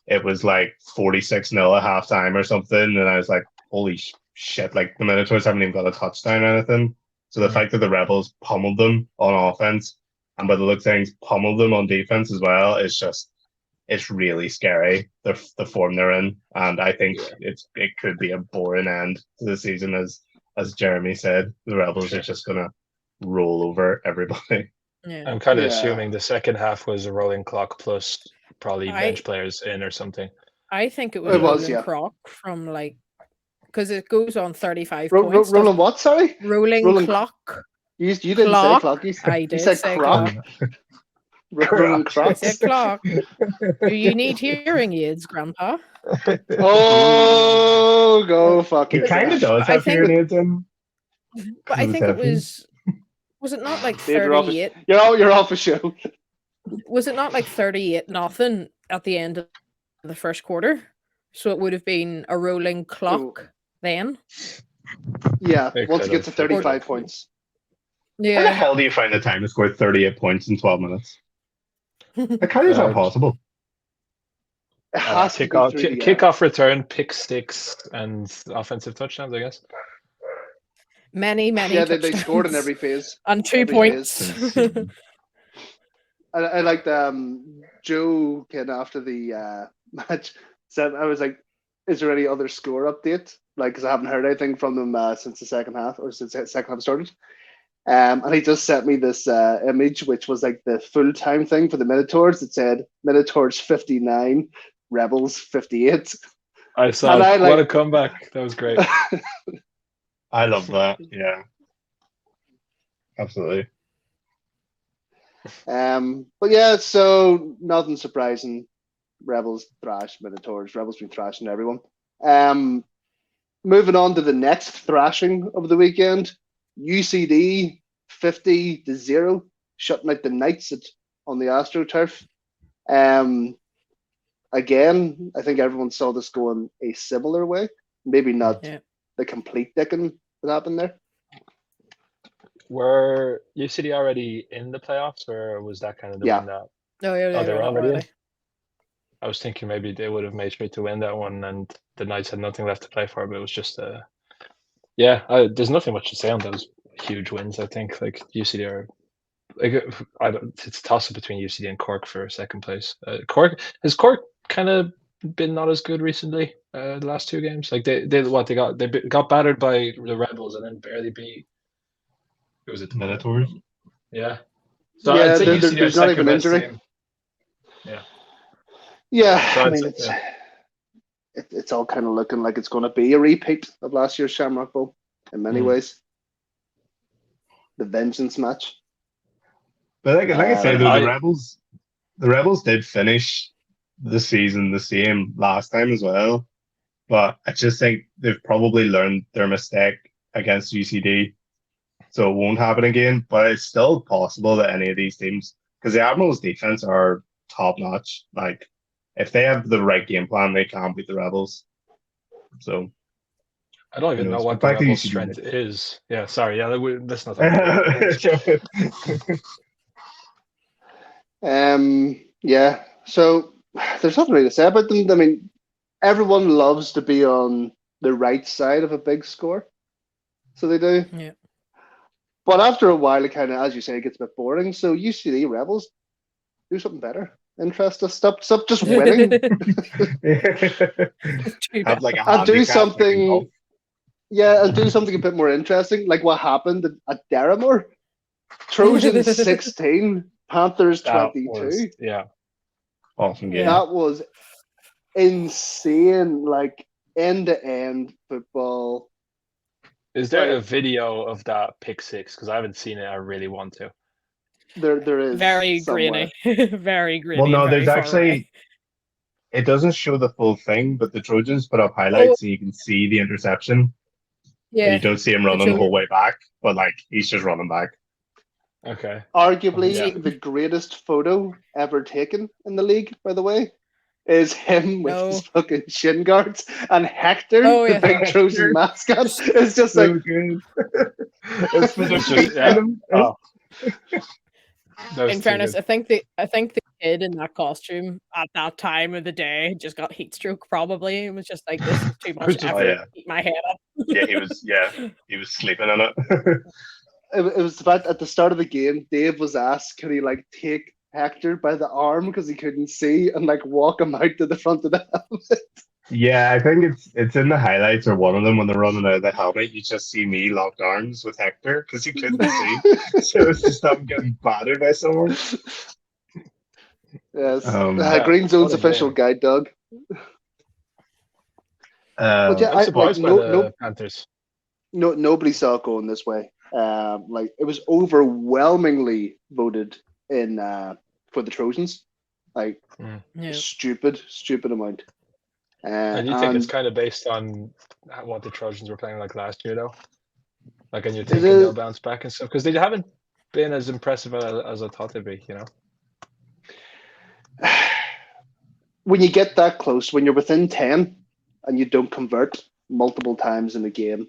it was like 46-0 at halftime or something, and I was like, "Holy shit!" Like the Minotaurs haven't even got a touchdown or anything. So the fact that the Rebels pummeled them on offense, and by the look of things, pummeled them on defense as well, it's really scary. The form they're in, and I think it could be a boring end to the season, as Jeremy said. The Rebels are just gonna roll over everybody. Yeah. I'm kind of assuming the second half was a rolling clock plus probably bench players in or something. I think it was rolling clock from because it goes on 35 points. Rolling what? Sorry, rolling clock. You didn't say clock. I did. You said say croc. Rolling I said clock. Do you need hearing aids, Grandpa? Oh, go fuck it. He kind of does have hearing aids in. But I think it was. Was it not like 38? You're off a show. Was it not like 38-0 at the end of the first quarter? So it would have been a rolling clock then. Yeah, once it gets to 35 points. Yeah. How the hell do you find the time to score 38 points in 12 minutes? That kind of is not possible. It has to kickoff return, pick sticks, and offensive touchdowns, I guess. Many. Yeah, they scored in every phase. And 2 points. I liked Joe Ken after the match said, I was like, is there any other score update? Because I haven't heard anything from them since the second half, or since the second half started. And he just sent me this image, which was like the full-time thing for the Minotaurs. It said Minotaurs 59, Rebels 58. I saw it. What a comeback. That was great. I love that. Yeah. Absolutely. But yeah, so nothing surprising. Rebels thrash Minotaurs. Rebels been thrashing everyone. Moving on to the next thrashing of the weekend. UCD 50-0, shutting out the Knights on the AstroTurf. Again, I think everyone saw this going a similar way. Maybe not the complete dicking that happened there. Were UCD already in the playoffs, or was that kind of the Yeah. one that? Oh yeah, Oh, they were not already in? really. I was thinking maybe they would have made sure to win that one, and the Knights had nothing left to play for. But it was just there's nothing much to say on those huge wins. I think like UCD are like it's a toss up between UCD and Cork for second place. Cork kind of been not as good recently. The last two games, like they got battered by the Rebels and then barely beat. Who was it? Minotaurs. Yeah. So Yeah, I'd say UCD are there's not second even best injury. team. Yeah. Yeah, So I I'd mean say- it's all kind of looking like it's going to be a repeat of last year's Shamrock Bowl in many ways. The vengeance match. But like I said, though, I- the Rebels did finish the season the same last time as well. But I just think they've probably learned their mistake against UCD, so it won't happen again. But it's still possible that any of these teams, because the Admirals' defense are top notch. Like if they have the right game plan, they can beat the Rebels. So I don't even know what the Back to Rebels' UCD. strength is. Yeah, sorry. Yeah, let's not talk about it. Yeah. So there's nothing really to say about them. I mean, everyone loves to be on the right side of a big score, so they do. Yeah. But after a while, it kind of, as you say, it gets a bit boring. So UCD Rebels, do something better. Interest us. Stop just winning. Have like a And do handicap, like in something. golf. Yeah, and do something a bit more interesting, like what happened at Derrimore. Trojans 16, Panthers That 22. was, yeah. Awesome game. That was insane, like end-to-end football. Is there a Like, video of that pick six? Because I haven't seen it. I really want to. there is Very somewhere. grainy. Very grainy. Well, no, very there's far actually. away. It doesn't show the full thing, but the Trojans put up highlights so you can see the interception. And Yeah. you don't see him running the whole way back, but like he's just running back. Okay. Arguably Yeah. the greatest photo ever taken in the league, by the way, is him with his fucking shin guards, and Hector, the big Trojan mascot, is just So like good. It's for the It's just, feet yeah. item. Oh. In fairness, I think the kid in that costume at that time of the day just got heat stroke. Probably it was just like, this is too much effort. Eat my head up. He was sleeping in it. it was the fact at the start of the game, Dave was asked, could he like take Hector by the arm because he couldn't see and like walk him out to the front of the helmet. Yeah, I think it's in the highlights or one of them when they're running out of the helmet. You just see me locked arms with Hector because he couldn't see, so it's just I'm getting battered by someone. Yes, Yeah, GreenZone's what a official game. guide dog. But yeah, I'm surprised by the Panthers. Nobody saw it going this way. Like it was overwhelmingly voted in for the Trojans. Like stupid amount. And you think it's kind of based on what the Trojans were playing like last year, though? Like, and you're thinking they'll bounce back and stuff because they haven't been as impressive as I thought they'd be. You know, when you get that close, when you're within 10 and you don't convert multiple times in the game,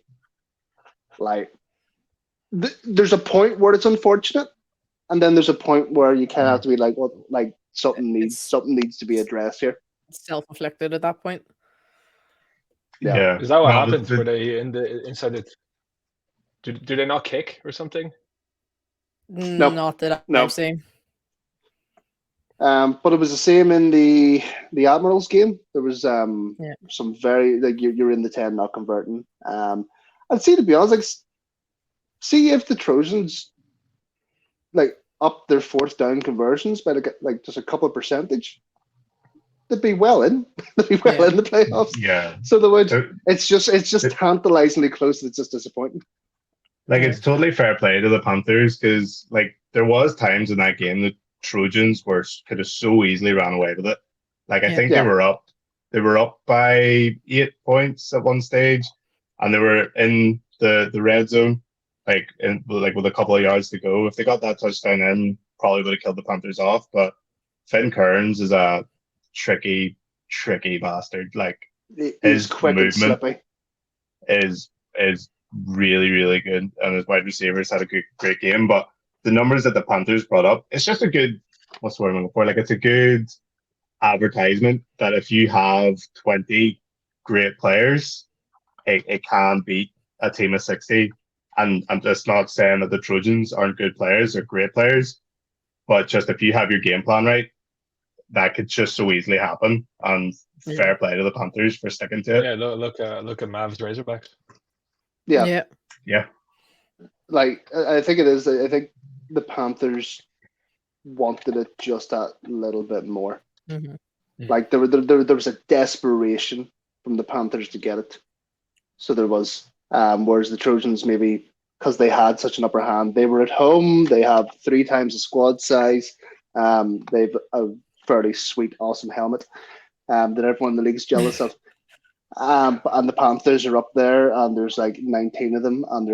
like there's a point where it's unfortunate, and then there's a point where you kind of have to be like, well, like something needs to be addressed here. Self-inflicted at that point. Yeah. Is that what happens? Were they inside it? Do they not kick or something? Nope. Not that I've seen. But it was the same in the Admirals game. There was some very like you're in the 10 not converting. And see, to be honest, like see if the Trojans like up their fourth down conversions by like just a couple of percentage, they'd be well in. They'd be well in the playoffs. Yeah. So they would. It's just tantalizingly close. It's just disappointing. Like it's totally fair play to the Panthers because like there was times in that game the Trojans could have so easily ran away with it. Like I think they were up by 8 points at one stage, and they were in the red zone, like with a couple of yards to go. If they got that touchdown in, probably would have killed the Panthers off. But Finn Kearns is a tricky bastard. Like he's quick movement and slippy. is really, really good, and his wide receivers had a great game. But the numbers that the Panthers brought up, it's just a good, what's the word I'm looking for? Like, it's a good advertisement that if you have 20 great players, it can beat a team of 60. And I'm just not saying that the Trojans aren't good players or great players, but just if you have your game plan right, that could just so easily happen. And fair play to the Panthers for sticking to it. Yeah, look at Mavs Razorbacks. Yeah. Yeah. Like, I think it is. I think the Panthers wanted it just that little bit more. Mm-hmm. Like there was a desperation from the Panthers to get it. So there was, whereas the Trojans, maybe because they had such an upper hand, they were at home. They have 3 times the squad size. They've a fairly sweet, awesome helmet that everyone in the league's jealous of. And the Panthers are up there, and there's like 19 of them, and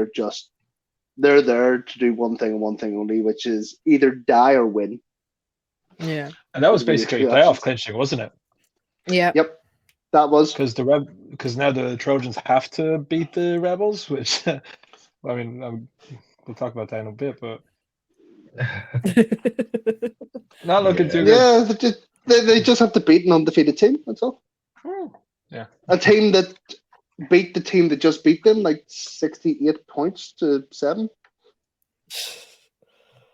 they're there to do one thing and one thing only, which is either die or win. Yeah. And that was basically playoff clinching, wasn't it? Yeah. Yep. That was because now the Trojans have to beat the Rebels, which I mean, we'll talk about that in a bit, but not looking too good. Yeah, they just have to beat an undefeated team. That's all. Yeah, a team that beat the team that just beat them like 68 points to 7.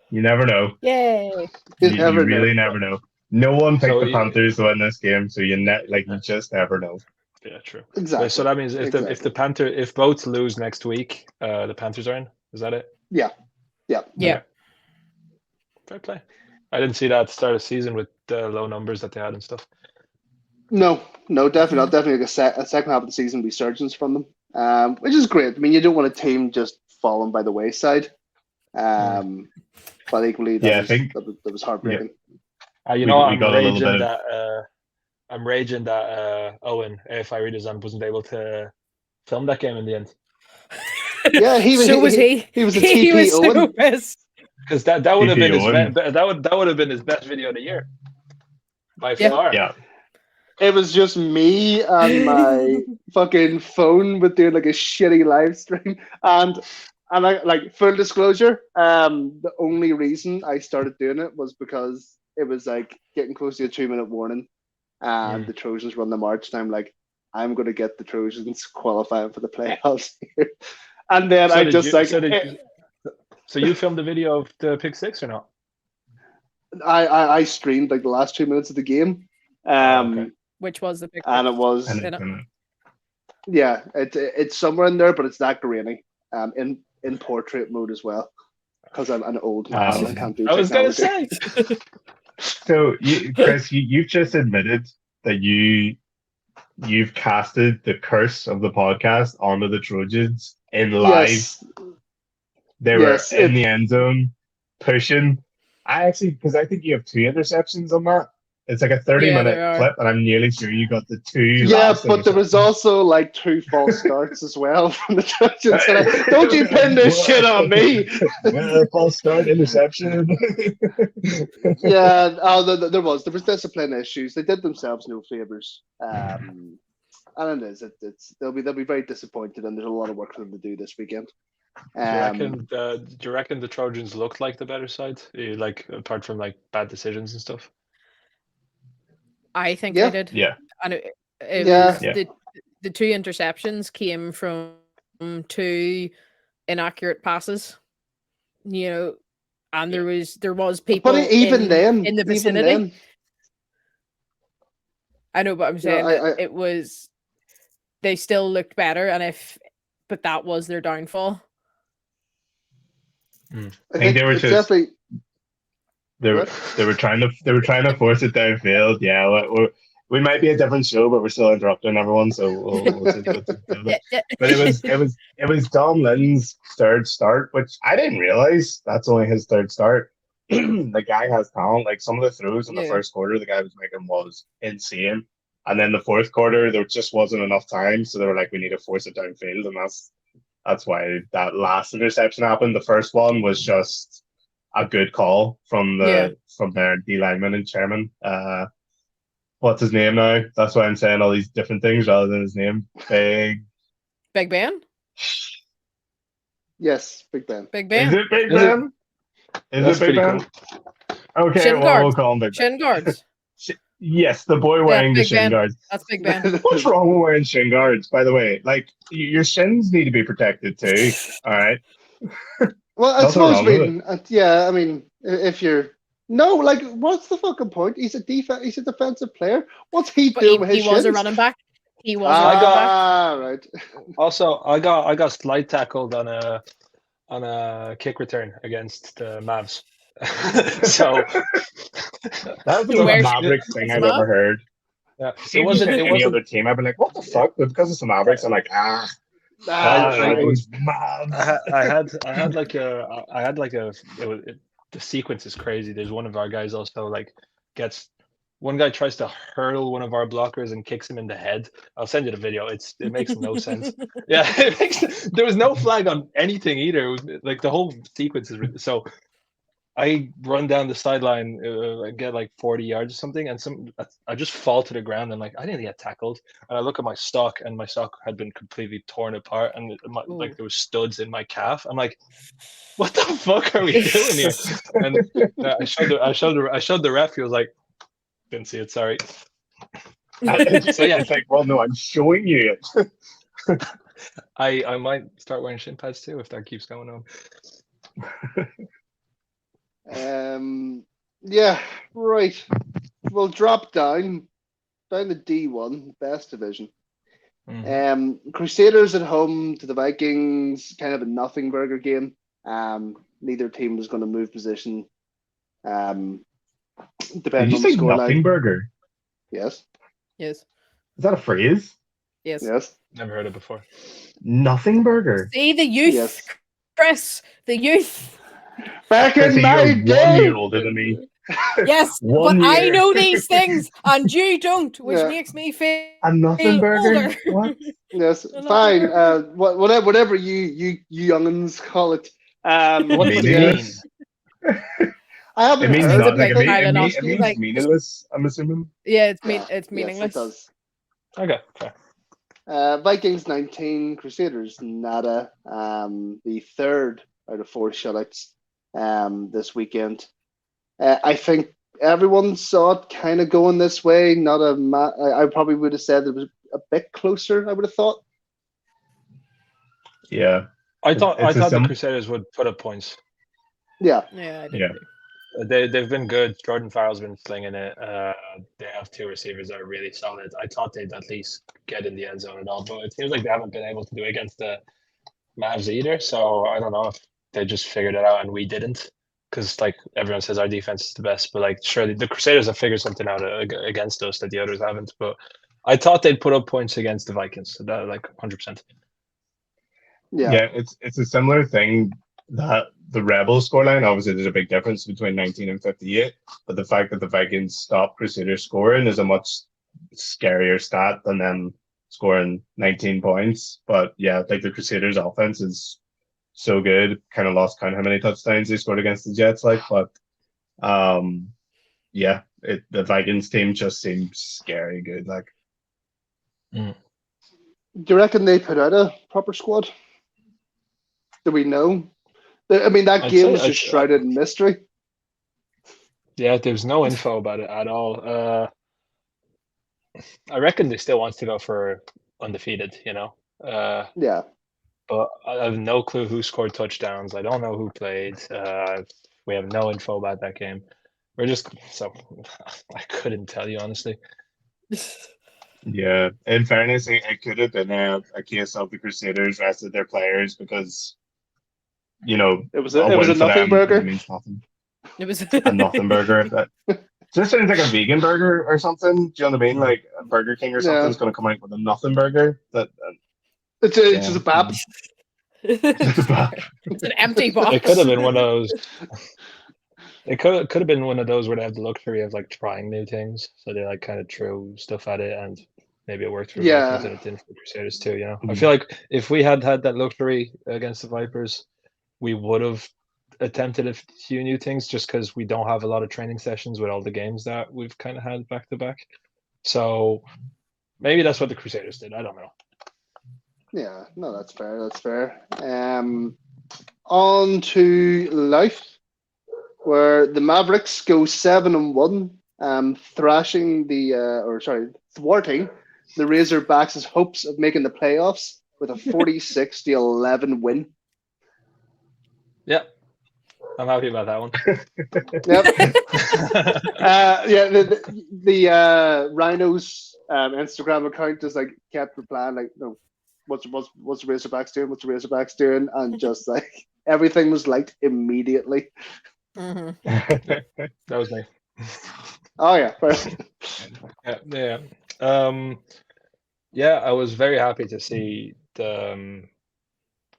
You never know. Yay! You really never know. No one picked the Panthers to win this game, so you just never know. Yeah, true. Exactly. So that means if both lose next week, the Panthers are in. Is that it? Yeah. Fair play. I didn't see that at the start of the season with the low numbers that they had and stuff. No, definitely not. Definitely like a second half of the season resurgence from them, which is great. I mean, you don't want a team just falling by the wayside. But equally, that was heartbreaking. I'm raging that Owen, AFI redesign, wasn't able to film that game in the end. Yeah, he was a TP Owen. Because that would have been that would have been his best video of the year by far. Yeah. It was just me and my fucking phone with doing like a shitty live stream, and I like full disclosure. The only reason I started doing it was because it was like getting close to a 2-minute warning, and the Trojans run the march, and I'm like, I'm going to get the Trojans qualifying for the playoffs here, and then So you filmed the video of the pick 6 or not? I streamed like the last 2 minutes of the game. Okay. Which was the pick? And it was it's somewhere in there, but it's that grainy. In portrait mode as well, because I'm an old man and can't do technology. I was going to say. So, Chris, you've just admitted that you've casted the curse of the podcast onto the Trojans in live. Yes. They were in the end zone, pushing. Because I think you have 2 interceptions on that. It's like a 30-minute clip, and I'm nearly sure you got the 2. Yeah, but there was also like 2 false starts as well from the Trojans. Like, don't you pin this shit on me? False start, interception. There was discipline issues. They did themselves no favors. And it is. They'll be very disappointed, and there's a lot of work for them to do this weekend. Do you reckon the Trojans looked like the better side? Like apart from like bad decisions and stuff? I think they did. Yeah. And the 2 interceptions came from 2 inaccurate passes. And there was people in the vicinity. I know, but I'm saying it was. They still looked better, but that was their downfall. I think they were just They were trying to force it downfield. Yeah, we might be a different show, but we're still interrupting everyone. So But it was Dom Lynn's 3rd start, which I didn't realize that's only his 3rd start. The guy has talent. Like some of the throws in the first quarter, the guy was making was insane, and then the 4th quarter there just wasn't enough time, so they were like, we need to force it downfield, and that's why that last interception happened. The first one was just a good call from their D lineman and chairman. What's his name now? That's why I'm saying all these different things rather than his name. Big Ben? Yes, Big Ben. Big Is Ben. it Big Is it? Ben? Is That's it Big pretty Ben? cool. Okay, Shin well, we'll guards. call him Big Ben. Shin guards. Yes, the boy Yeah, wearing the Big shin Ben. guards. That's Big Ben. What's wrong with wearing shin guards, by the way? Like, your shins need to be protected too. All right. Well, I Nothing suppose, wrong with it. yeah, I mean, if you're no, like, what's the fucking point? He's a defensive player. What's he But doing with his he was a shins? running back. He was a running back. Ah, right. Also, I got slide tackled on a kick return against the Mavs. So That's the You most wear Mavericks thing shins, I've man? ever heard. yeah, See, it if you said wasn't. any other team, I'd be like, what the fuck? But because it's the Mavericks, I'm like, I those was Mavs. I had like a the sequence is crazy. There's one of our guys also like gets one guy tries to hurl one of our blockers and kicks him in the head. I'll send you the video. It makes no sense. Yeah, there was no flag on anything either. It was, like the whole sequence is so. I run down the sideline, I get like 40 yards or something, and I just fall to the ground. And like I didn't get tackled, and I look at my sock, and my sock had been completely torn apart, and like there was studs in my calf. I'm like, what the fuck are we doing here? And I showed the ref. He was like, didn't see it. Sorry. So yeah, It's like, well, no, I'm showing you it. I might start wearing shin pads too if that keeps going on. Yeah, right. We'll drop down to D1, best division. Crusaders at home to the Vikings, kind of a nothing burger game. Neither team was going to move position. Did Depending you on the say nothing scoreline. burger? Yes. Yes. Is that a phrase? Yes. Yes. Never heard it before. Nothing burger. See the youth, Yes. Chris. The youth. Back in Chrissy, my you're 1 day. year older than me. Yes, 1 but I year. know these things and you don't, which Yeah. makes me feel A nothing burger? older. What? Yes. A nothing Fine. burger. Whatever you youngins call it. What does it Meaningless? mean? I haven't It means heard not of like it. it means meaningless, I'm assuming. Yeah, it's Yeah. it's Yes, meaningless. it does. Okay. Fair. Vikings 19, Crusaders nada. The third out of 4 shutouts this weekend. I think everyone saw it kind of going this way. I probably would have said it was a bit closer. I would have thought. Yeah. I thought It's a the Crusaders would put up points. Yeah. Yeah, I did. Yeah. Too. They've been good. Jordan Farrell's been slinging it. They have 2 receivers that are really solid. I thought they'd at least get in the end zone and all, but it seems like they haven't been able to do it against the Mavs either. So I don't know if they just figured it out and we didn't. Because like everyone says, our defense is the best, but like surely the Crusaders have figured something out against us that the others haven't. But I thought they'd put up points against the Vikings. So that like 100%. Yeah. It's a similar thing that the Rebels scoreline. Obviously, there's a big difference between 19 and 58, but the fact that the Vikings stopped Crusaders scoring is a much scarier stat than them scoring 19 points. But yeah, like the Crusaders' offense is so good. Kind of lost count how many touchdowns they scored against the Jets. The Vikings team just seems scary good. Like, Do you reckon they put out a proper squad? Do we know? I mean, that I'd game say- was just shrouded in mystery. Yeah, there's no info about it at all. I reckon they still want to go for undefeated, Yeah. but I have no clue who scored touchdowns. I don't know who played. We have no info about that game. We're just so I couldn't tell you honestly. yeah, in fairness, it could have been a case of the Crusaders rested their players because, It was a win for nothing them burger. means nothing. It was A nothing burger. Just sounds like a vegan burger or something. Do you know what I mean? Like a Burger King or something's going to come out with a nothing burger. It's just a bap. It's an empty box. It could have been one of those. It could have been one of those where they have the luxury of like trying new things, so they like kind of threw stuff at it, and maybe it worked for Yeah. Vikings and it didn't for the Crusaders too. I Mhm. feel like if we had that luxury against the Vipers, we would have attempted a few new things, just because we don't have a lot of training sessions with all the games that we've kind of had back to back. So maybe that's what the Crusaders did. I don't know. Yeah, no, that's fair. That's fair. On to life, where the Mavericks go 7-1, thwarting the Razorbacks' hopes of making the playoffs with a 46-11 win. Yeah, I'm happy about that one. Yep. The Rhinos Instagram account just like kept replying like, no, what's the Razorbacks doing? What's the Razorbacks doing? And just like everything was liked immediately. Mhm. That was me. Oh yeah. Yeah. I was very happy to see the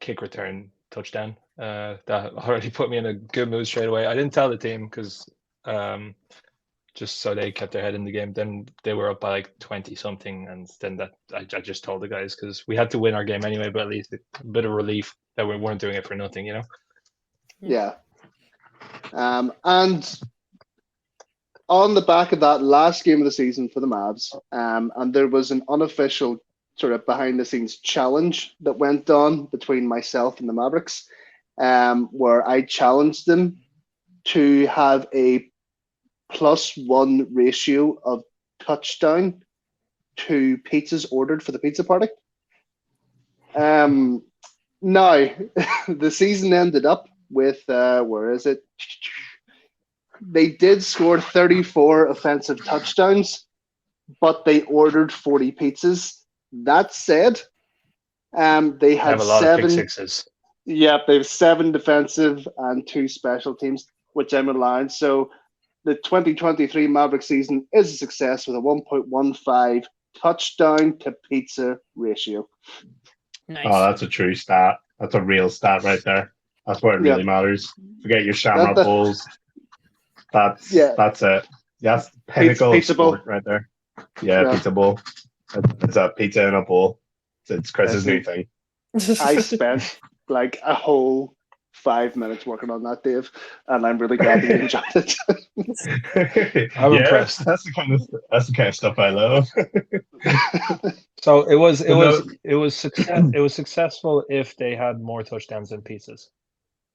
kick return touchdown. That already put me in a good mood straight away. I didn't tell the team because just so they kept their head in the game. Then they were up by like 20 something, and then I just told the guys because we had to win our game anyway. But at least a bit of relief that we weren't doing it for nothing, you know. Yeah. And on the back of that last game of the season for the Mavs, and there was an unofficial sort of behind the scenes challenge that went on between myself and the Mavericks, where I challenged them to have a +1 ratio of touchdown to pizzas ordered for the pizza party. Now, the season ended up with, where is it? They did score 34 offensive touchdowns, but they ordered 40 pizzas. That said, they had have a lot 7 of pick sixes. Yeah, they have 7 defensive and 2 special teams, which I'm allowing. So the 2023 Maverick season is a success with a 1.15 touchdown to pizza ratio. Nice. Oh, that's a true stat. That's a real stat right there. That's what it really matters. Forget your Shamrock Bowls. That's it. That's pinnacle pizza bowl right there. Yeah, pizza bowl. It's a pizza in a bowl. It's Chris's new thing. I spent like a whole 5 minutes working on that, Dave, and I'm really glad that you enjoyed it. I'm impressed. That's the kind of stuff I love. So it was successful if they had more touchdowns than pizzas.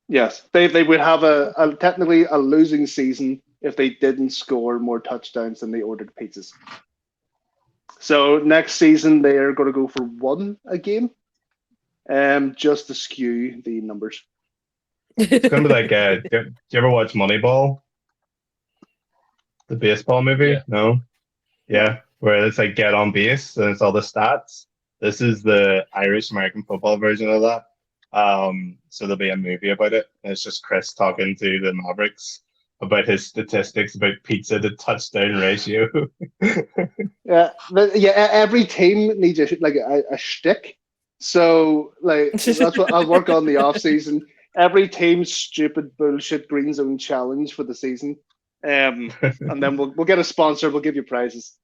Yes, they would have a technically a losing season if they didn't score more touchdowns than they ordered pizzas. So next season they are going to go for 1 a game, just to skew the numbers. It's going to be like, do you ever watch Moneyball? The baseball movie? Yeah. No? Yeah, where it's like get on base and it's all the stats. This is the Irish American football version of that. So there'll be a movie about it. And it's just Chris talking to the Mavericks about his statistics about pizza to touchdown ratio. Every team needs a shtick. So like that's what I'll work on the off season. Every team's stupid bullshit GreenZone challenge for the season, and then we'll get a sponsor. We'll give you prizes.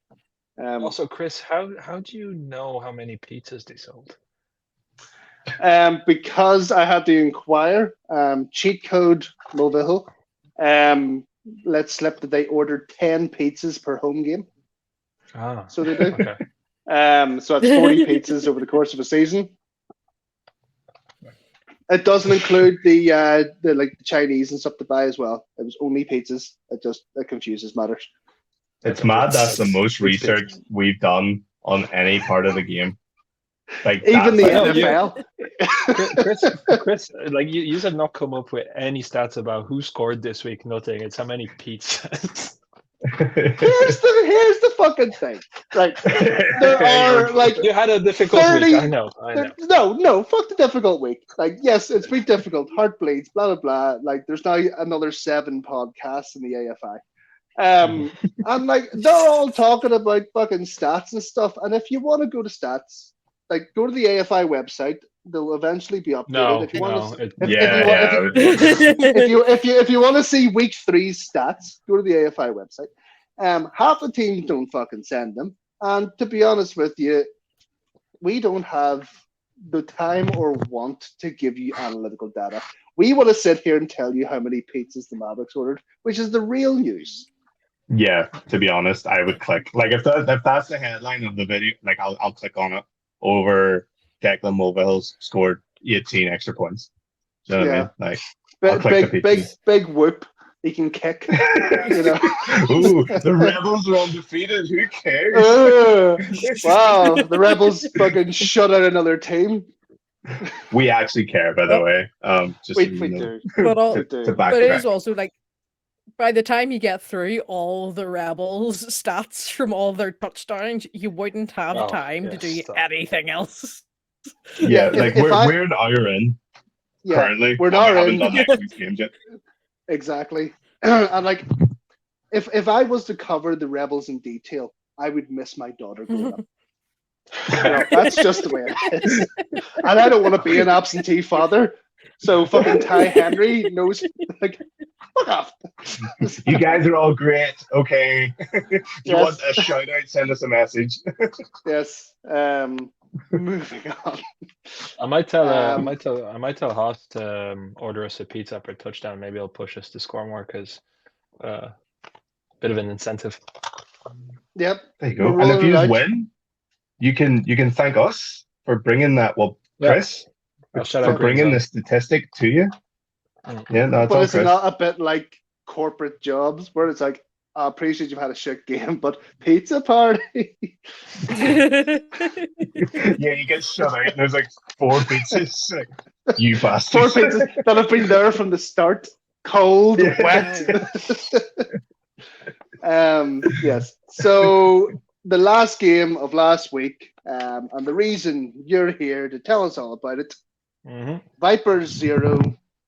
Also, Chris, how do you know how many pizzas they sold? Because I had to inquire. Cheat code Moville. Let's slip that they ordered 10 pizzas per home game. So they do. Okay. So that's 40 pizzas over the course of a season. It doesn't include the Chinese and stuff to buy as well. It was only pizzas. It confuses matters. It's mad. That's the most research we've done on any part of the game. Like even the NFL. Chris, like you have not come up with any stats about who scored this week. Nothing. It's how many pizzas. Here's the fucking thing. Like there are like you had a difficult 30, week. I know. No, fuck the difficult week. Like yes, it's been difficult. Heart bleeds. Blah blah blah. Like there's now another 7 podcasts in the AFI. And like they're all talking about fucking stats and stuff. And if you want to go to stats, like go to the AFI website. They'll eventually be updated. If you want to see week 3's stats, go to the AFI website. Half the teams don't fucking send them, and to be honest with you, we don't have the time or want to give you analytical data. We want to sit here and tell you how many pizzas the Mavericks ordered, which is the real news. Yeah, to be honest, I would click. Like if that's the headline of the video, like I'll click on it over Declan Mulville's scored 18 extra points. Do you know what I Yeah. mean? Like, I'll collect the pizzas. Big whoop. He can kick. You know. Ooh, the Rebels are undefeated. Who cares? Wow, the Rebels fucking shut out another team. We actually care, by the way. Just We so you know. do. But We do. to but it is backtrack. also like by the time you get through all the Rebels stats from all their touchdowns, you wouldn't have Oh, time to yeah, do stop. anything else. Yeah, Yeah, like if we're an hour in Yeah, currently. we're and not we haven't in. done next week's games yet. Exactly. And like, if I was to cover the Rebels in detail, I would miss my daughter growing up. You know, that's just the way it is. And I don't want to be an absentee father. So fucking Ty Henry knows, like, fuck off. You guys are all great. Okay. If you Yes. want a shout out, send us a message. Yes. Moving on. I might tell Um, Haas to order us a pizza per touchdown. Maybe he'll push us to score more because bit of an incentive. Yep. There you We're go. And if rolling you it out. win, you can thank us for bringing that. Well, Yeah. Chris, I'll shout for out bringing GreenZone. the statistic to you. Mm. Yeah, no, it's But all it's Chris. not a bit like corporate jobs where it's like, I appreciate you've had a shit game, but pizza party. Yeah, you get shut out and there's like 4 pizzas. Like, you 4 bastards. pizzas that have been there from the start, cold, Yeah. wet. Yes. So the last game of last week, and the reason you're here to tell us all about it, Mm-hmm. Vipers 0,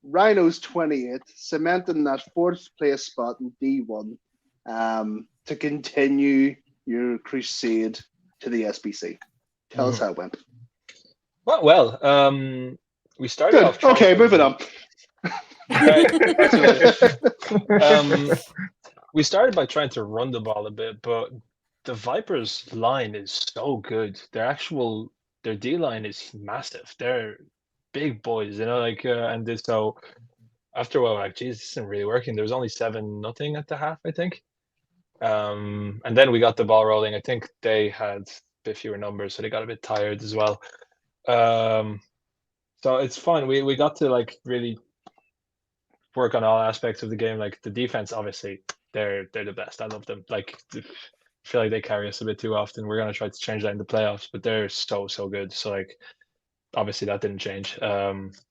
Rhinos 28, cementing that 4th place spot in D1 to continue your crusade to the SBC. Tell us how it went. Well, we started Good. off. trying Okay, to- moving on. We started by trying to run the ball a bit, but the Vipers line is so good. Their D line is massive. They're big boys, you know, like and so after a while, like, geez, this isn't really working. There was only 7-0 at the half, I think. And then we got the ball rolling. I think they had a bit fewer numbers, so they got a bit tired as well. So it's fun. We got to like really work on all aspects of the game. Like the defense, obviously, they're the best. I love them. Like I feel like they carry us a bit too often. We're gonna try to change that in the playoffs, but they're so good. So like obviously that didn't change.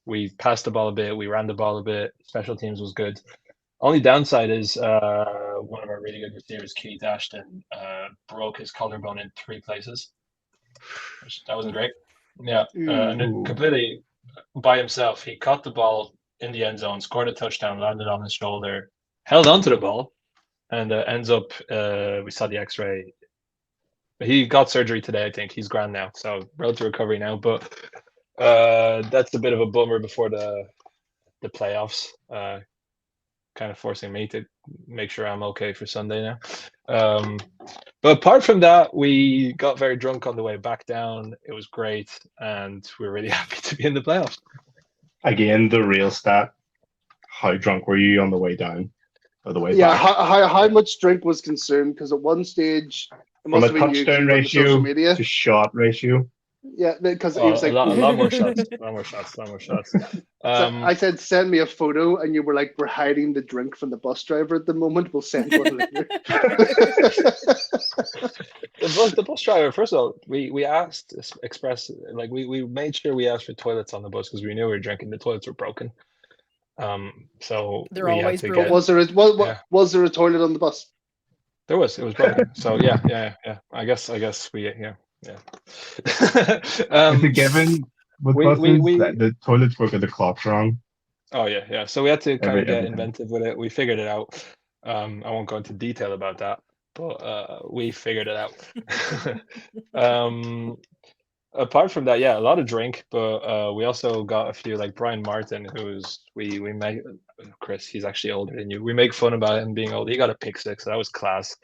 We passed the ball a bit, we ran the ball a bit, special teams was good. Only downside is one of our really good receivers, Keith Ashton, broke his collarbone in 3 places. That wasn't great. Yeah, and then completely by himself, he caught the ball in the end zone, scored a touchdown, landed on his shoulder, held onto the ball, and ends up, we saw the x-ray. He got surgery today, I think. He's grand now, so road to recovery now. But that's a bit of a bummer before the playoffs, kind of forcing me to make sure I'm okay for Sunday now. But apart from that, we got very drunk on the way back down. It was great, and we're really happy to be in the playoffs. Again, the real stat. How drunk were you on the way down or the way Yeah, back? how much drink was consumed? Because at one stage, it From must a have been you touchdown on the social ratio media. to shot ratio. Yeah, because he was a like, lot more shots. A lot more shots. I said, send me a photo, and you were like, we're hiding the drink from the bus driver at the moment. We'll send one later. The bus driver, first of all, we asked Express, like we made sure we asked for toilets on the bus because we knew we were drinking. The toilets were broken. So They're we always had to broken. get. Was there a toilet on the bus? It was broken. So yeah. I guess we yeah. It's a given with buses that the toilets work at the clock's wrong. Oh yeah. So we had to kind of get Every time. inventive with it. We figured it out. I won't go into detail about that, but we figured it out. Apart from that, yeah, a lot of drink, but we also got a few, like Brian Martin, who's we make Chris. He's actually older than you. We make fun about him being old. He got a pick six, so that was class.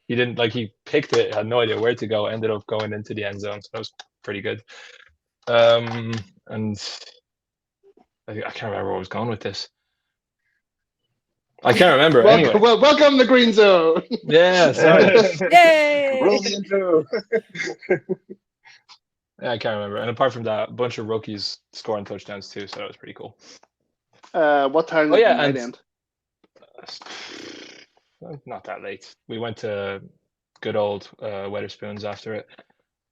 He didn't he picked it, had no idea where to go, ended up going into the end zone, so that was pretty good. And I can't remember where I was going with this. I can't remember. Anyway, welcome to GreenZone. Yeah, sorry. Yay! Roll the intro. I can't remember. And apart from that, a bunch of rookies scoring touchdowns too, so that was pretty cool. What time Oh did yeah, the night and end? not that late. We went to good old Weatherspoons after it.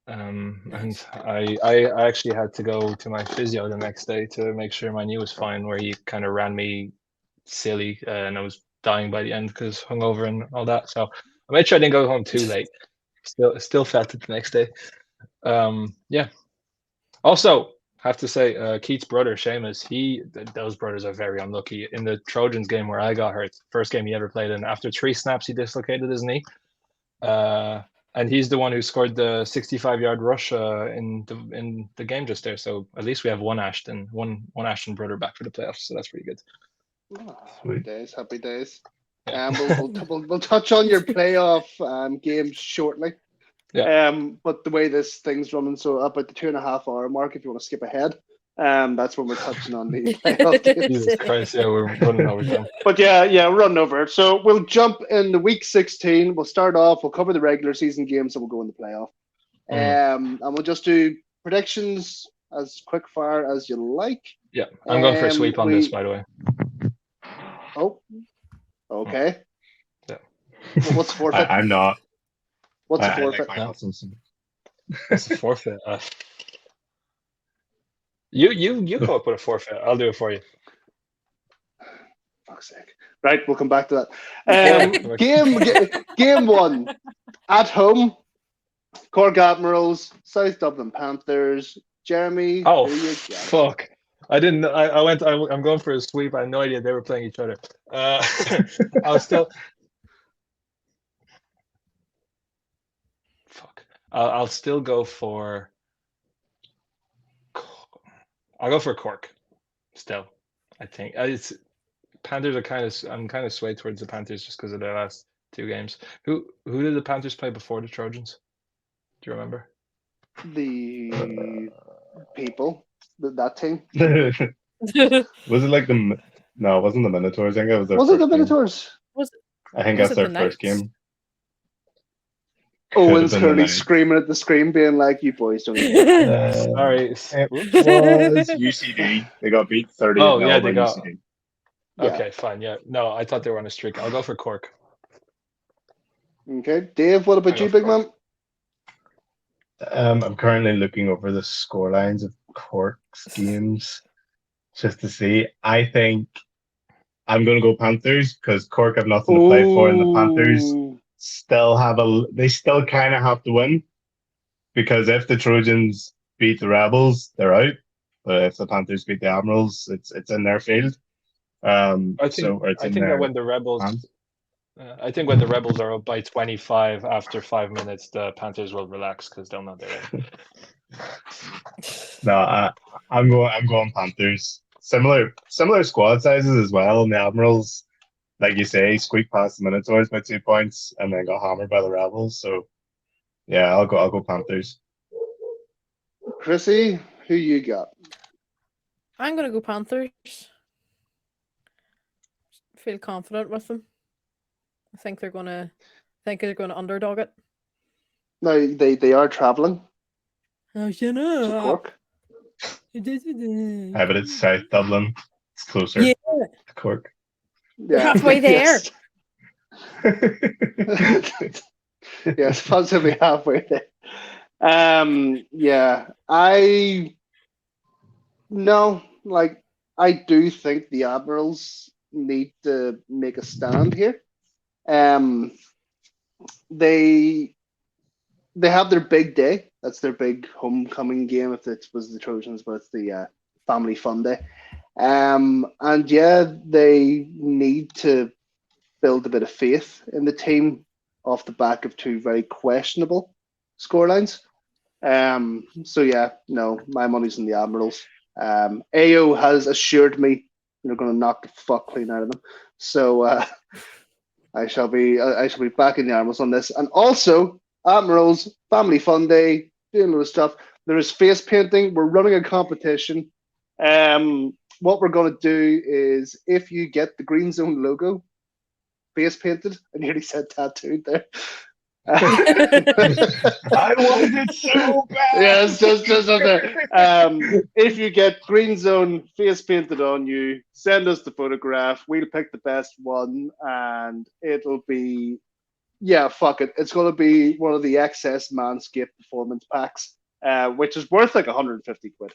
And I actually had to go to my physio the next day to make sure my knee was fine, where he kind of ran me silly, and I was dying by the end because hungover and all that. So I made sure I didn't go home too late. Still felt it the next day. Yeah. Also, have to say, Keith's brother Seamus, those brothers are very unlucky. In the Trojans game where I got hurt, first game he ever played in, after 3 snaps he dislocated his knee. And he's the one who scored the 65-yard rush in the game just there. So at least we have one Ashton brother back for the playoffs. So that's pretty good. Oh, happy days. We'll touch on your playoff games shortly. Yeah. But the way this thing's running, so up at the 2.5 hour mark, if you want to skip ahead, that's when we're touching on the playoff games. Jesus Christ, yeah, we're running over time. But yeah, we're running over. So we'll jump in the week 16. We'll start off. We'll cover the regular season games, and we'll go in the playoff. And we'll just do predictions as quick fire as you like. Yeah, I'm going for a sweep on this, by the way. Oh, okay. Yeah. Well, what's the forfeit? I'm not. What's the forfeit? What's the forfeit? You come up with a forfeit. I'll do it for you. Fuck's sake. Right, we'll come back to that. Game 1 at home. Cork Admirals, South Dublin Panthers. Jeremy. Oh fuck! I didn't. I went. I'm going for a sweep. I had no idea they were playing each other. I was still. Fuck. I'll still go for. I'll go for Cork. Still, I think it's Panthers are kind of. I'm kind of swayed towards the Panthers just because of their last 2 games. Who did the Panthers play before the Trojans? Do you remember? The people, that team. Was it like the? No, it wasn't the Minotaurs. I think it was. Was it the Minotaurs? I think that's their first game. Owen's currently screaming at the screen, being like, "You boys don't." Sorry, it was UCD. They got beat 30. Oh yeah, they got. UCD. Okay, fine. Yeah, no, I thought they were on a streak. I'll go for Cork. Okay, Dave. What about you, big man? I'm currently looking over the scorelines of Cork's games just to see. I think I'm going to go Panthers because Cork have nothing to play for, and the Panthers still kind of have to win, because if the Trojans beat the Rebels, they're out. But if the Panthers beat the Admirals, it's in their field. I think that when the Rebels. I think when the Rebels are up by 25 after 5 minutes, the Panthers will relax because they'll know they're in. No, I'm going Panthers. Similar squad sizes as well. And the Admirals, like you say, squeaked past the Minotaurs by 2 points and then got hammered by the Rebels. So yeah, I'll go Panthers. Chrissy, who you got? I'm gonna go Panthers. Feel confident with them. I think they're gonna underdog it. No, they are traveling. Oh, you know. To Cork. Yeah, but it's South Dublin. It's closer to Cork. Yeah. Halfway there. Yes, possibly halfway there. I do think the Admirals need to make a stand here. They have their big day. That's their big homecoming game. If it was the Trojans, but it's the family fun day. They need to build a bit of faith in the team off the back of 2 very questionable scorelines. My money's on the Admirals. AO has assured me they're going to knock the fuck clean out of them. So I shall be back in the Admirals on this. And also, Admirals family fun day, doing a lot of stuff. There is face painting. We're running a competition. What we're going to do is, if you get the GreenZone logo face painted, I nearly said tattooed there. I wanted it so bad. Yeah, it's just on there. If you get GreenZone face painted on you, send us the photograph. We'll pick the best one, and it'll be, yeah, fuck it. It's going to be one of the XS Manscaped performance packs, which is worth like 150 quid.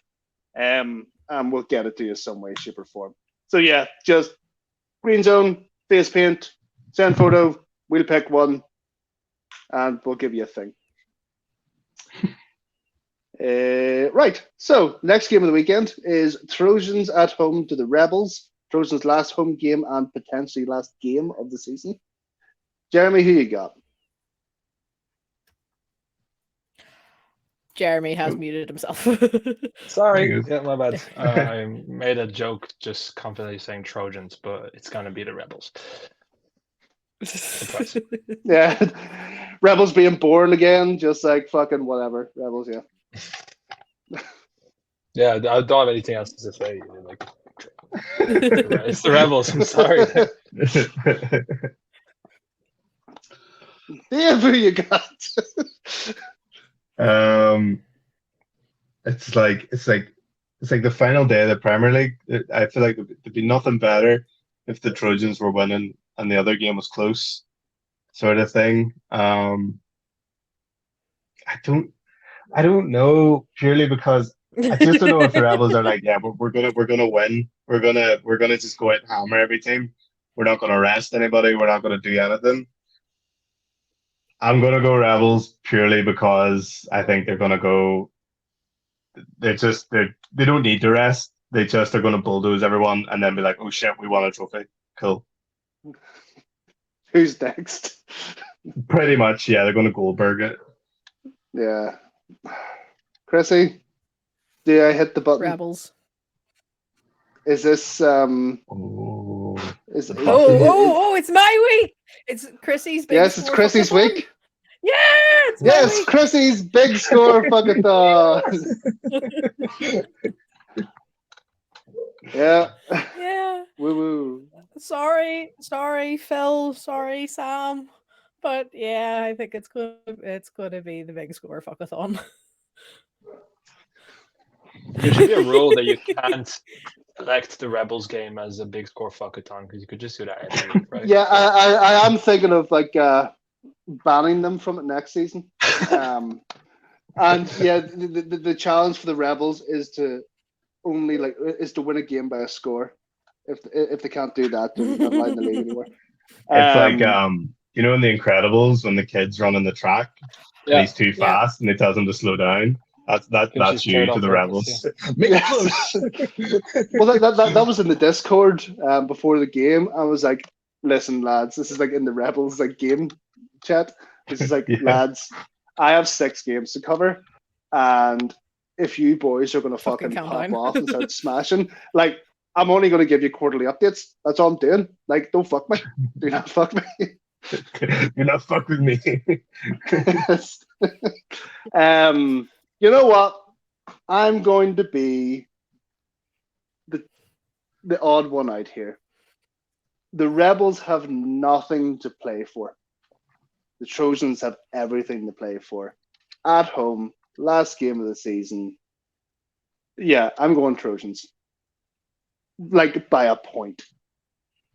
And we'll get it to you some way, shape, or form. So yeah, just GreenZone face paint, send photo. We'll pick one, and we'll give you a thing. Right. So next game of the weekend is Trojans at home to the Rebels. Trojans' last home game and potentially last game of the season. Jeremy, who you got? Jeremy has muted himself. Sorry, yeah, my bad. I made a joke just confidently saying Trojans, but it's gonna be the Rebels. Surprise. Yeah, Rebels being born again, just like fucking whatever. Rebels, yeah. Yeah, I don't have anything else to say. Like, it's the Rebels. I'm sorry. Dave, who you got? It's like the final day of the Premier League. I feel like there'd be nothing better if the Trojans were winning and the other game was close, sort of thing. I don't know, purely because I just don't know if the Rebels are like, yeah, we're gonna win. We're gonna just go out and hammer every team. We're not gonna rest anybody. We're not gonna do anything. I'm gonna go Rebels purely because I think they're gonna go. They don't need to rest. They just are gonna bulldoze everyone and then be like, oh shit, we won a trophy. Cool. Who's next? Pretty much, yeah. They're gonna Goldberg it. Yeah. Chrissy, do I hit the button? Rebels. Is this Oh, is it, It's my week. It's Chrissy's big yes, it's score Chrissy's fuckathon. week. Yeah, it's my Yes, week. Chrissy's big score fuckathon. Yeah. Yeah. Woo woo. Sorry, Phil. Sorry, Sam. But yeah, I think it's gonna be the big score fuckathon. There should be a rule that you can't select the Rebels game as a big score fuckathon because you could just do that every week, right? Yeah, I am thinking of like banning them from it next season. And yeah, the challenge for the Rebels is to only win a game by a score. If they can't do that, they're not allowed in the league anymore. it's like you know in The Incredibles when the kid's running the track and he's too fast and they tell him to slow down. That's you to the Rebels. Make it close. Well, that was in the Discord before the game. I was like, listen, lads, this is like in the Rebels like game chat. This is like, lads, I have 6 games to cover, and if you boys are gonna fucking pop off and start smashing, like, I'm only gonna give you quarterly updates. That's all I'm doing. Like, don't fuck me. Do not fuck me. You're not fuck with me. You know what? I'm going to be the odd one out here. The Rebels have nothing to play for. The Trojans have everything to play for. At home, last game of the season. Yeah, I'm going Trojans. Like, by a point.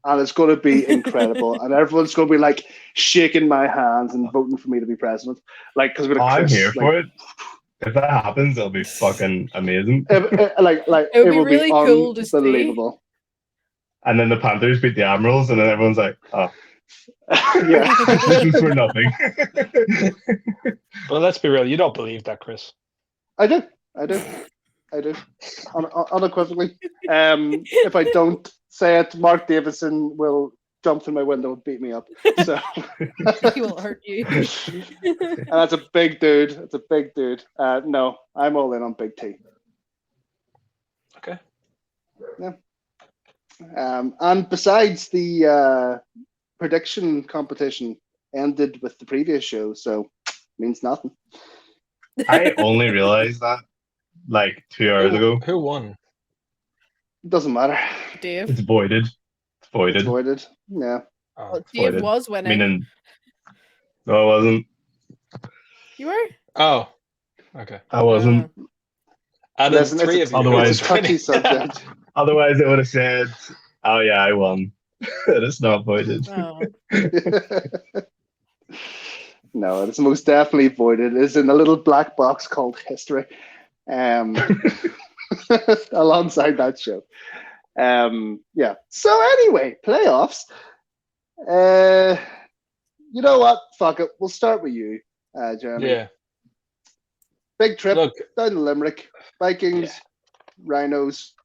And it's going to be incredible. And everyone's going to be like shaking my hands and voting for me to be president. Like, because I'm here for it. If that happens, it'll be fucking amazing. It would be really cool to see. Unbelievable. And then the Panthers beat the Admirals, and then everyone's like, oh. Yeah. This is for nothing. Well, let's be real. You don't believe that, Chris. I do. Unequivocally. If I don't say it, Mark Davison will jump through my window and beat me up. So He won't hurt you. and that's a big dude. It's a big dude. No, I'm all in on Big T. Okay. Yeah. And besides, the prediction competition ended with the previous show, so means nothing. I only realized that like 2 hours ago. Who won? Doesn't matter. Dave. It's voided. It's voided. Yeah. Well, Dave voided. was winning. Meaning, no, it wasn't. You were? Oh, okay. I wasn't. Out of Listen, the three of you, Otherwise- it's a touchy subject. Otherwise, it would have said, "Oh yeah, I won." It's not voided. Oh. No, it's most definitely voided. It's in a little black box called history, alongside that show. Yeah. So anyway, playoffs. You know what? Fuck it. We'll start with you, Jeremy. Yeah. Big trip Look, down to Limerick. Vikings, Rhinos.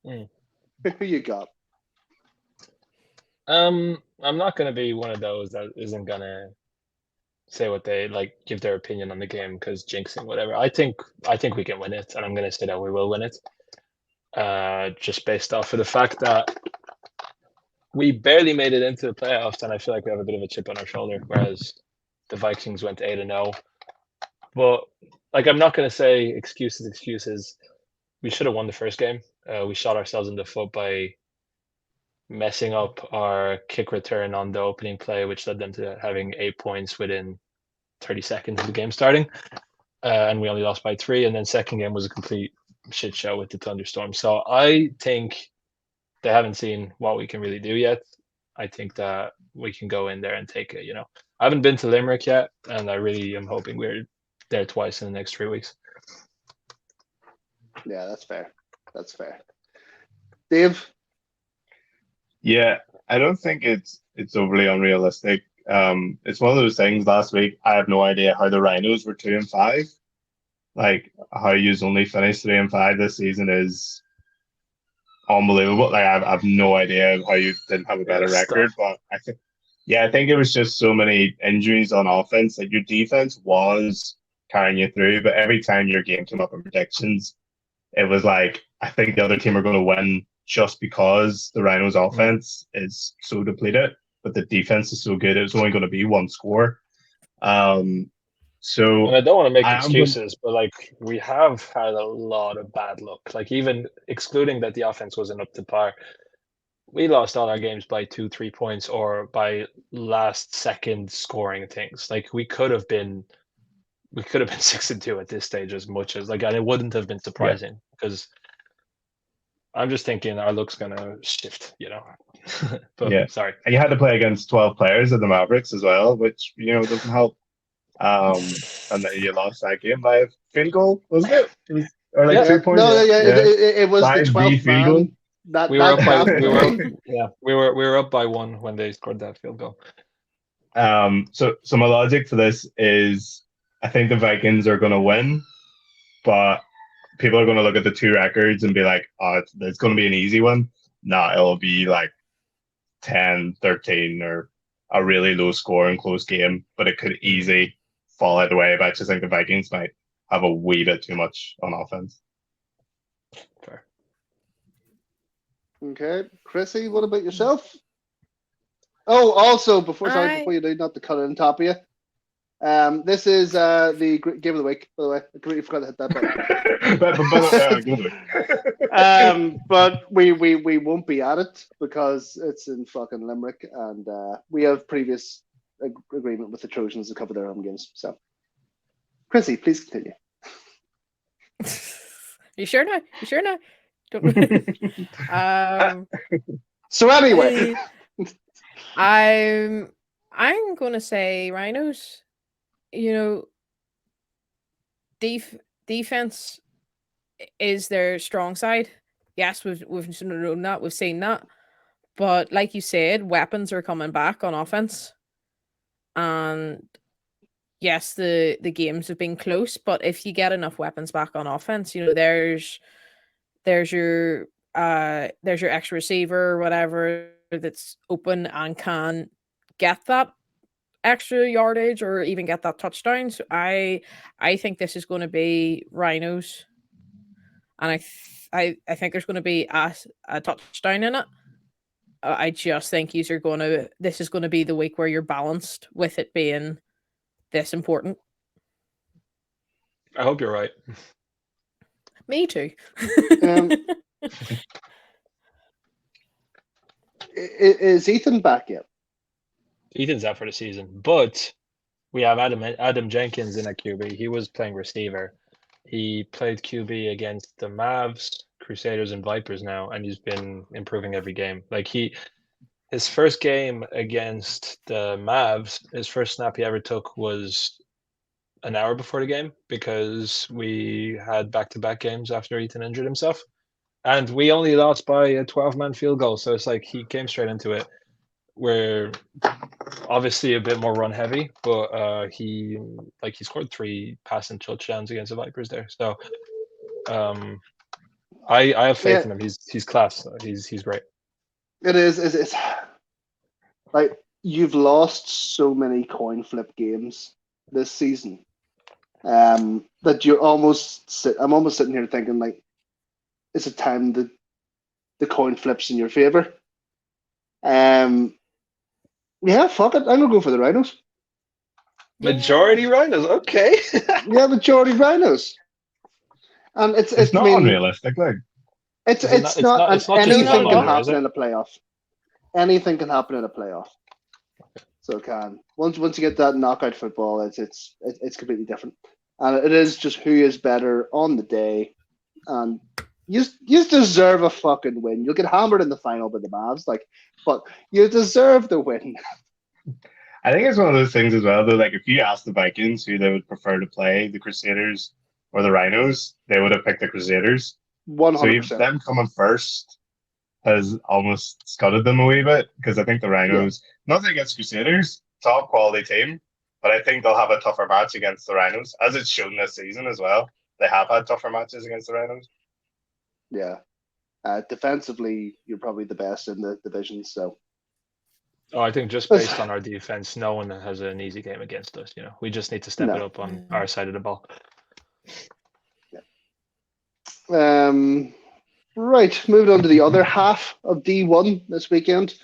Mm. Who you got? I'm not gonna be one of those that isn't gonna say what they like, give their opinion on the game because jinxing, whatever. I think we can win it, and I'm gonna say that we will win it. Just based off of the fact that we barely made it into the playoffs, and I feel like we have a bit of a chip on our shoulder, whereas the Vikings went 8-0. But like, I'm not gonna say excuses. We should have won the first game. We shot ourselves in the foot by messing up our kick return on the opening play, which led them to having 8 points within 30 seconds of the game starting. And we only lost by 3. And then second game was a complete shit show with the thunderstorm. So I think they haven't seen what we can really do yet. I think that we can go in there and take it. I haven't been to Limerick yet, and I really am hoping we're there twice in the next 3 weeks. Yeah, that's fair. That's fair. Dave? Yeah, I don't think it's overly unrealistic. It's one of those things. Last week, I have no idea how the Rhinos were 2-5. Like, how you only finished 3-5 this season is unbelievable. Like, I have no idea how you didn't have a better record. But I think it was just so many injuries on offense. Like, your defense was carrying you through, but every time your game came up in predictions, it was like, I think the other team are going to win just because the Rhinos' offense is so depleted, but the defense is so good. It was only going to be one score. So, and I don't want to make excuses, but like, we have had a lot of bad luck. Like, even excluding that the offense wasn't up to par, we lost all our games by 2-3 points or by last second scoring things. Like, we could have been 6-2 at this stage, as much as like, and it wouldn't have been surprising because I'm just thinking our luck's gonna shift, But yeah, sorry. And you had to play against 12 players of the Mavericks as well, which doesn't help. And then you lost that game by a field goal, wasn't it? It was, or like 2 points. No, it was by the 12th field goal. man. We were up by 1 when they scored that field goal. So my logic for this is, I think the Vikings are going to win, but people are going to look at the 2 records and be like, "Oh, it's going to be an easy one." Nah, it'll be like 10-13 or a really low score and close game, but it could easily fall out of the way. But I just think the Vikings might have a wee bit too much on offense. Fair. Okay, Chrissy, what about yourself? Oh, also before you do, not to cut it on top of you. This is the game of the week, by the way. I completely forgot to hit that button. But we won't be at it because it's in fucking Limerick, and we have previous agreement with the Trojans to cover their home games. So, Chrissy, please continue. You sure now? Don't... So anyway, I'm gonna say Rhinos. Defense is their strong side. Yes, we've known that, we've seen that. But like you said, weapons are coming back on offense. And yes, the games have been close, but if you get enough weapons back on offense, there's your extra receiver or whatever that's open and can get that extra yardage or even get that touchdown. So I think this is going to be Rhinos, and I think there's going to be a touchdown in it. I just think this is going to be the week where you're balanced with it being this important. I hope you're right. Me too. Is Ethan back yet? Ethan's out for the season, but we have Adam Jenkins in at QB. He was playing receiver. He played QB against the Mavs, Crusaders, and Vipers now, and he's been improving every game. Like his first game against the Mavs, his first snap he ever took was an hour before the game because we had back-to-back games after Ethan injured himself. And we only lost by a 12-man field goal. So it's like he came straight into it. We're obviously a bit more run heavy, but he scored 3 passing touchdowns against the Vipers there. So I have faith in him. He's class. He's great. It is. It's like you've lost so many coin flip games this season that you're almost. I'm almost sitting here thinking like, is it time that the coin flips in your favor? Yeah, fuck it. I'm gonna go for the Rhinos. Majority Rhinos, okay. Yeah, majority Rhinos. And it's not unrealistic, like it's not anything can happen in a playoff. Anything can happen in a playoff. So it can. Once you get that knockout football, it's completely different. And it is just who is better on the day. And you deserve a fucking win. You'll get hammered in the final by the Mavs, but you deserve the win. I think it's one of those things as well, though. Like, if you ask the Vikings who they would prefer to play, the Crusaders or the Rhinos, they would have picked the Crusaders. 100%. So them coming first has almost scudded them a wee bit, because I think the Rhinos, nothing against Crusaders, top quality team, but I think they'll have a tougher match against the Rhinos, as it's shown this season as well. They have had tougher matches against the Rhinos. Yeah. Defensively, you're probably the best in the division, so. Oh, I think just based on our defense, no one has an easy game against us. You know, we just need to step it up on our side of the ball. Yeah. Right, moving on to the other half of D1 this weekend.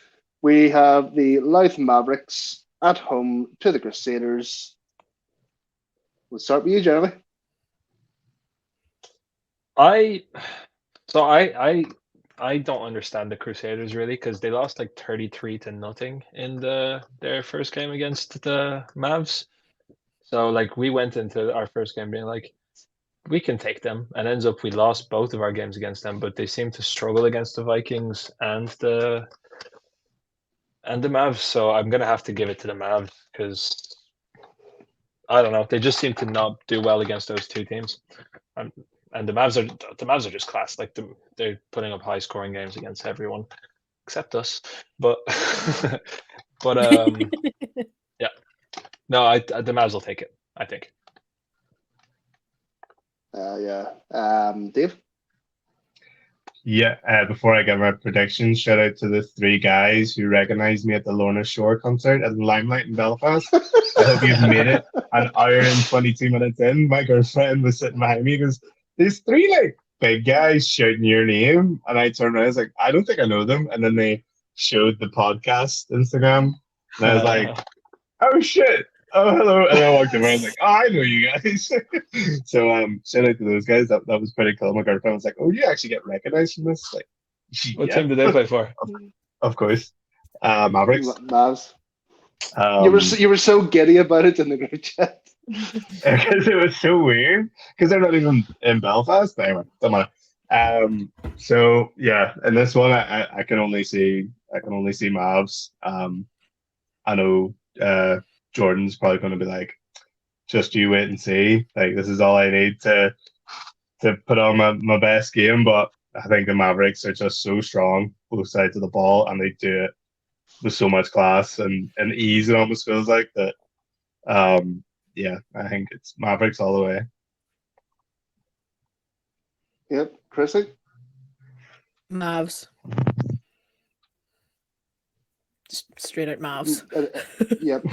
We have the Louth Mavericks at home to the Crusaders. We'll start with you, Jeremy. I don't understand the Crusaders really, because they lost like 33-0 in their first game against the Mavs. So like we went into our first game being like, we can take them, and ends up we lost both of our games against them, but they seem to struggle against the Vikings and the Mavs. So I'm gonna have to give it to the Mavs, because I don't know, they just seem to not do well against those two teams. And the Mavs are just class. Like they're putting up high scoring games against everyone except us. But yeah, no, the Mavs will take it, I think. Dave? Yeah, before I get my predictions, shout out to the 3 guys who recognized me at the Lorna Shore concert at the Limelight in Belfast. I hope you've made it an hour and 22 minutes in. My girlfriend was sitting behind me because these 3 like big guys shouting your name, and I turned around, I was like, I don't think I know them. And then they showed the podcast Instagram, and I was like, oh shit. Oh, hello. And I walked over and I was like, oh, I know you guys. So shout out to those guys. That was pretty cool. My girlfriend was like, oh, you actually get recognized from this? Like, what team did they play for? Of course. Mavericks. Mavs. You were so giddy about it in the group chat. Because it was so weird. Because they're not even in Belfast. But anyway, don't matter. So yeah, in this one I can only see Mavs. I know Jordan's probably going to be like, just you wait and see. Like, this is all I need to put on my best game. But I think the Mavericks are just so strong, both sides of the ball, and they do it with so much class and ease. It almost feels like that. Yeah, I think it's Mavericks all the way. Yep, Chrissy? Mavs. Straight out Mavs. Yep.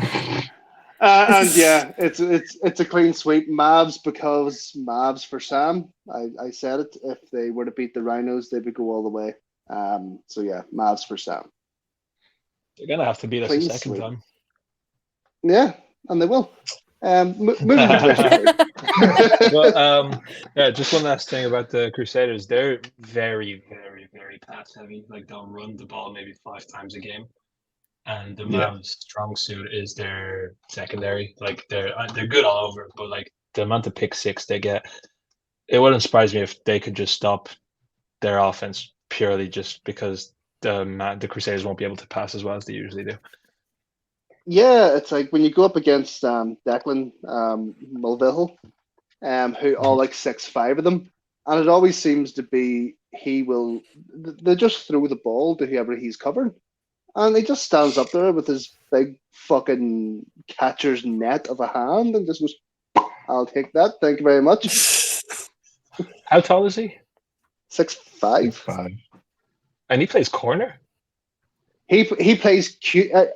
And yeah, it's a clean sweep. Mavs, because Mavs for Sam. I said it. If they were to beat the Rhinos, they would go all the way. So yeah, Mavs for Sam. They're gonna have to beat us a second time. Yeah, and they will. Moving to But yeah, just one last thing about the Crusaders. They're very, very, very pass heavy. Like, they'll run the ball maybe 5 times a game. and the Yeah. Mavs' strong suit is their secondary. Like they're good all over, but like the amount of pick six they get, it wouldn't surprise me if they could just stop their offense purely just because the Crusaders won't be able to pass as well as they usually do. Yeah, it's like when you go up against Declan Mulvihill, who all like 6'5" of them, and it always seems to be they just throw the ball to whoever he's covering, and he just stands up there with his big fucking catcher's net of a hand and just goes, "I'll take that, thank you very much." How tall is he? 6'5". 5. And he plays corner. He plays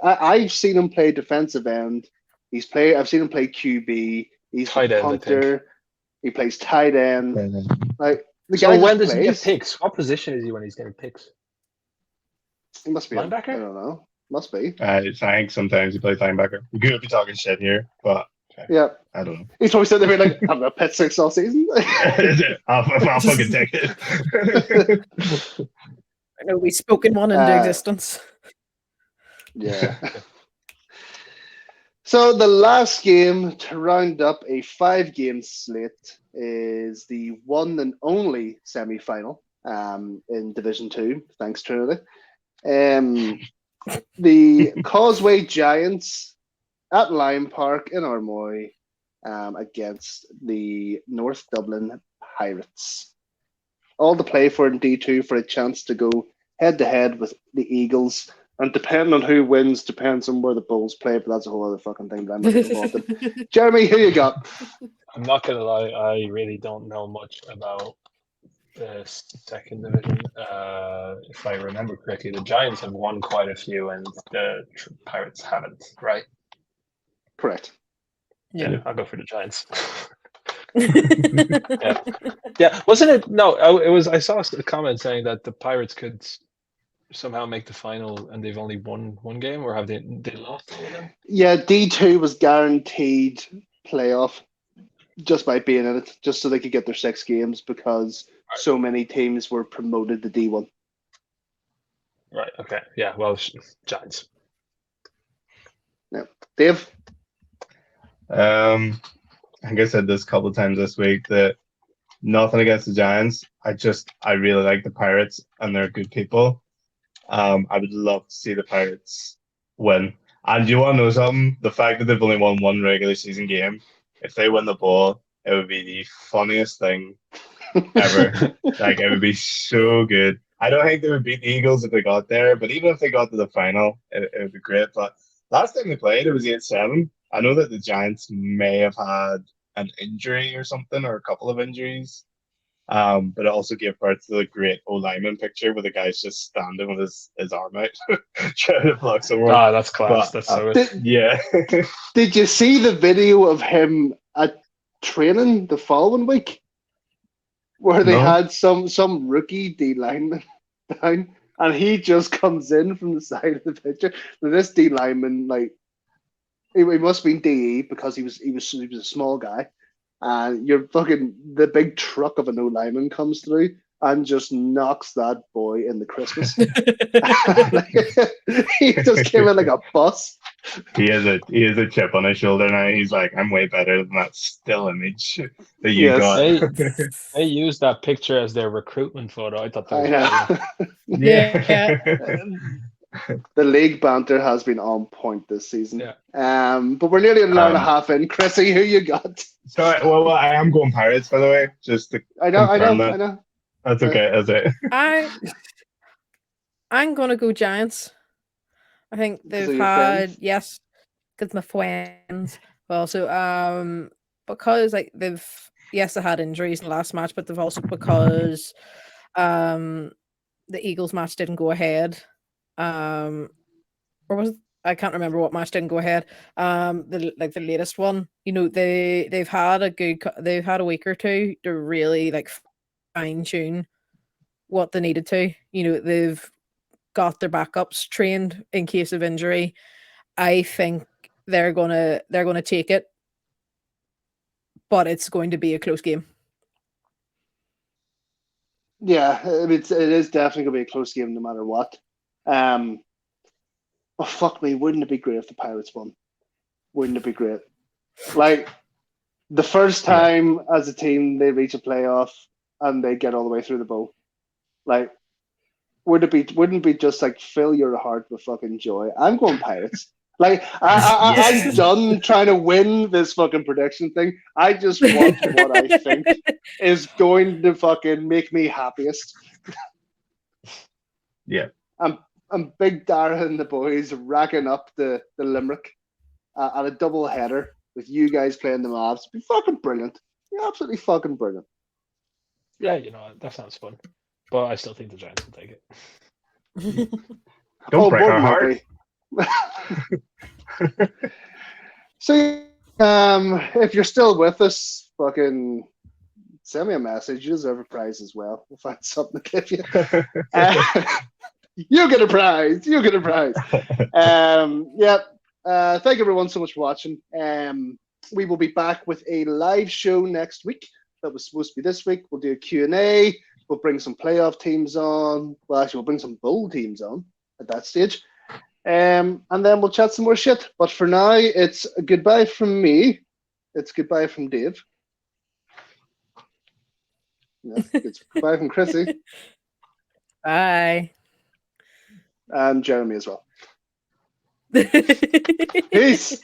I've seen him play defensive end. I've seen him play QB. He's Tight the end, I think. punter. He plays tight end. Like the So guy when just does he get plays. picks? What position is he when he's getting picks? He must be Linebacker? I don't know. Must be. I think sometimes he plays linebacker. We're good if you're talking shit here, but Yeah. I don't know. He's probably sitting there being like, I'm a pet six all season. I'll fucking take it. I know we've spoken one into existence. Yeah. So the last game to round up a 5-game slate is the one and only semi-final in Division 2. Thanks, Trinity. The Causeway Giants at Lime Park in Armoy against the North Dublin Pirates. All to play for in D2 for a chance to go head-to-head with the Eagles. And depending on who wins, depends on where the Bulls play, but that's a whole other fucking thing that I'm not involved in. Jeremy, who you got? I'm not gonna lie, I really don't know much about the second division. If I remember correctly, the Giants have won quite a few, and the Pirates haven't. Right? Correct. Yeah, I'll go for the Giants. Yeah. Wasn't it? No, it was. I saw a comment saying that the Pirates could somehow make the final, and they've only won one game, or have they lost all of them? Yeah, D2 was guaranteed playoff just by being in it, just so they could get their 6 games because so many teams were promoted to D1. Right. Okay. Yeah. Well, Giants. Yeah, Dave. I think I said this a couple of times this week that nothing against the Giants. I really like the Pirates and they're good people. I would love to see the Pirates win. And you want to know something? The fact that they've only won one regular season game, if they win the ball, it would be the funniest thing ever. Like, it would be so good. I don't think they would beat the Eagles if they got there, but even if they got to the final, it would be great. But last time they played, it was 8-7. I know that the Giants may have had an injury or something, or a couple of injuries. But it also gave birth to the great O-lineman picture where the guy's just standing with his arm out trying to block someone. Ah, that's class. But, That's so yeah. Did you see the video of him at training the following week? Where they had some rookie D lineman down and he just comes in from the side of the picture. Now, this D lineman, like, he must have been DE because he was a small guy. And the big truck of an O-lineman comes through and just knocks that boy in the Christmas. He just came in like a bus. He has a chip on his shoulder now. He's like, I'm way better than that still image that you got. They used that picture as their recruitment photo. I thought that was funny. Yeah. The league banter has been on point this season. Yeah. But we're nearly an hour and a half in. Chrissy, who you got? So, well, I am going Pirates, by the way. Just to I know. That's okay. That's it. I'm gonna go Giants. I think they've had because my friends, but also because like they had injuries in the last match, but they've also because the Eagles match didn't go ahead. Or was it? I can't remember what match didn't go ahead. The latest one, they've had a week or two to really like fine tune what they needed to. They've got their backups trained in case of injury. I think they're gonna take it, but it's going to be a close game. Yeah, it is definitely going to be a close game no matter what. oh fuck me, wouldn't it be great if the Pirates won? Wouldn't it be great? Like the first time as a team they reach a playoff and they get all the way through the bowl. Like, wouldn't it be just like fill your heart with fucking joy? I'm going Pirates. Like I'm done trying to win this fucking prediction thing. I just want what I think is going to fucking make me happiest. Yeah. I'm Big Dara and the boys racking up the Limerick at a double header with you guys playing the Mavs. It'd be fucking brilliant. Yeah, absolutely fucking brilliant. Yeah, that sounds fun. But I still think the Giants will take it. Don't break our heart. So, if you're still with us, fucking send me a message. You deserve a prize as well. We'll find something to give you. You get a prize. You get a prize. Thank everyone so much for watching. We will be back with a live show next week. That was supposed to be this week. We'll do a Q&A. We'll bring some playoff teams on. Well, actually, we'll bring some bowl teams on at that stage. And then we'll chat some more shit. But for now, it's a goodbye from me. It's goodbye from Dave. Yeah, it's goodbye from Chrissy. Bye. And Jeremy as well. Peace.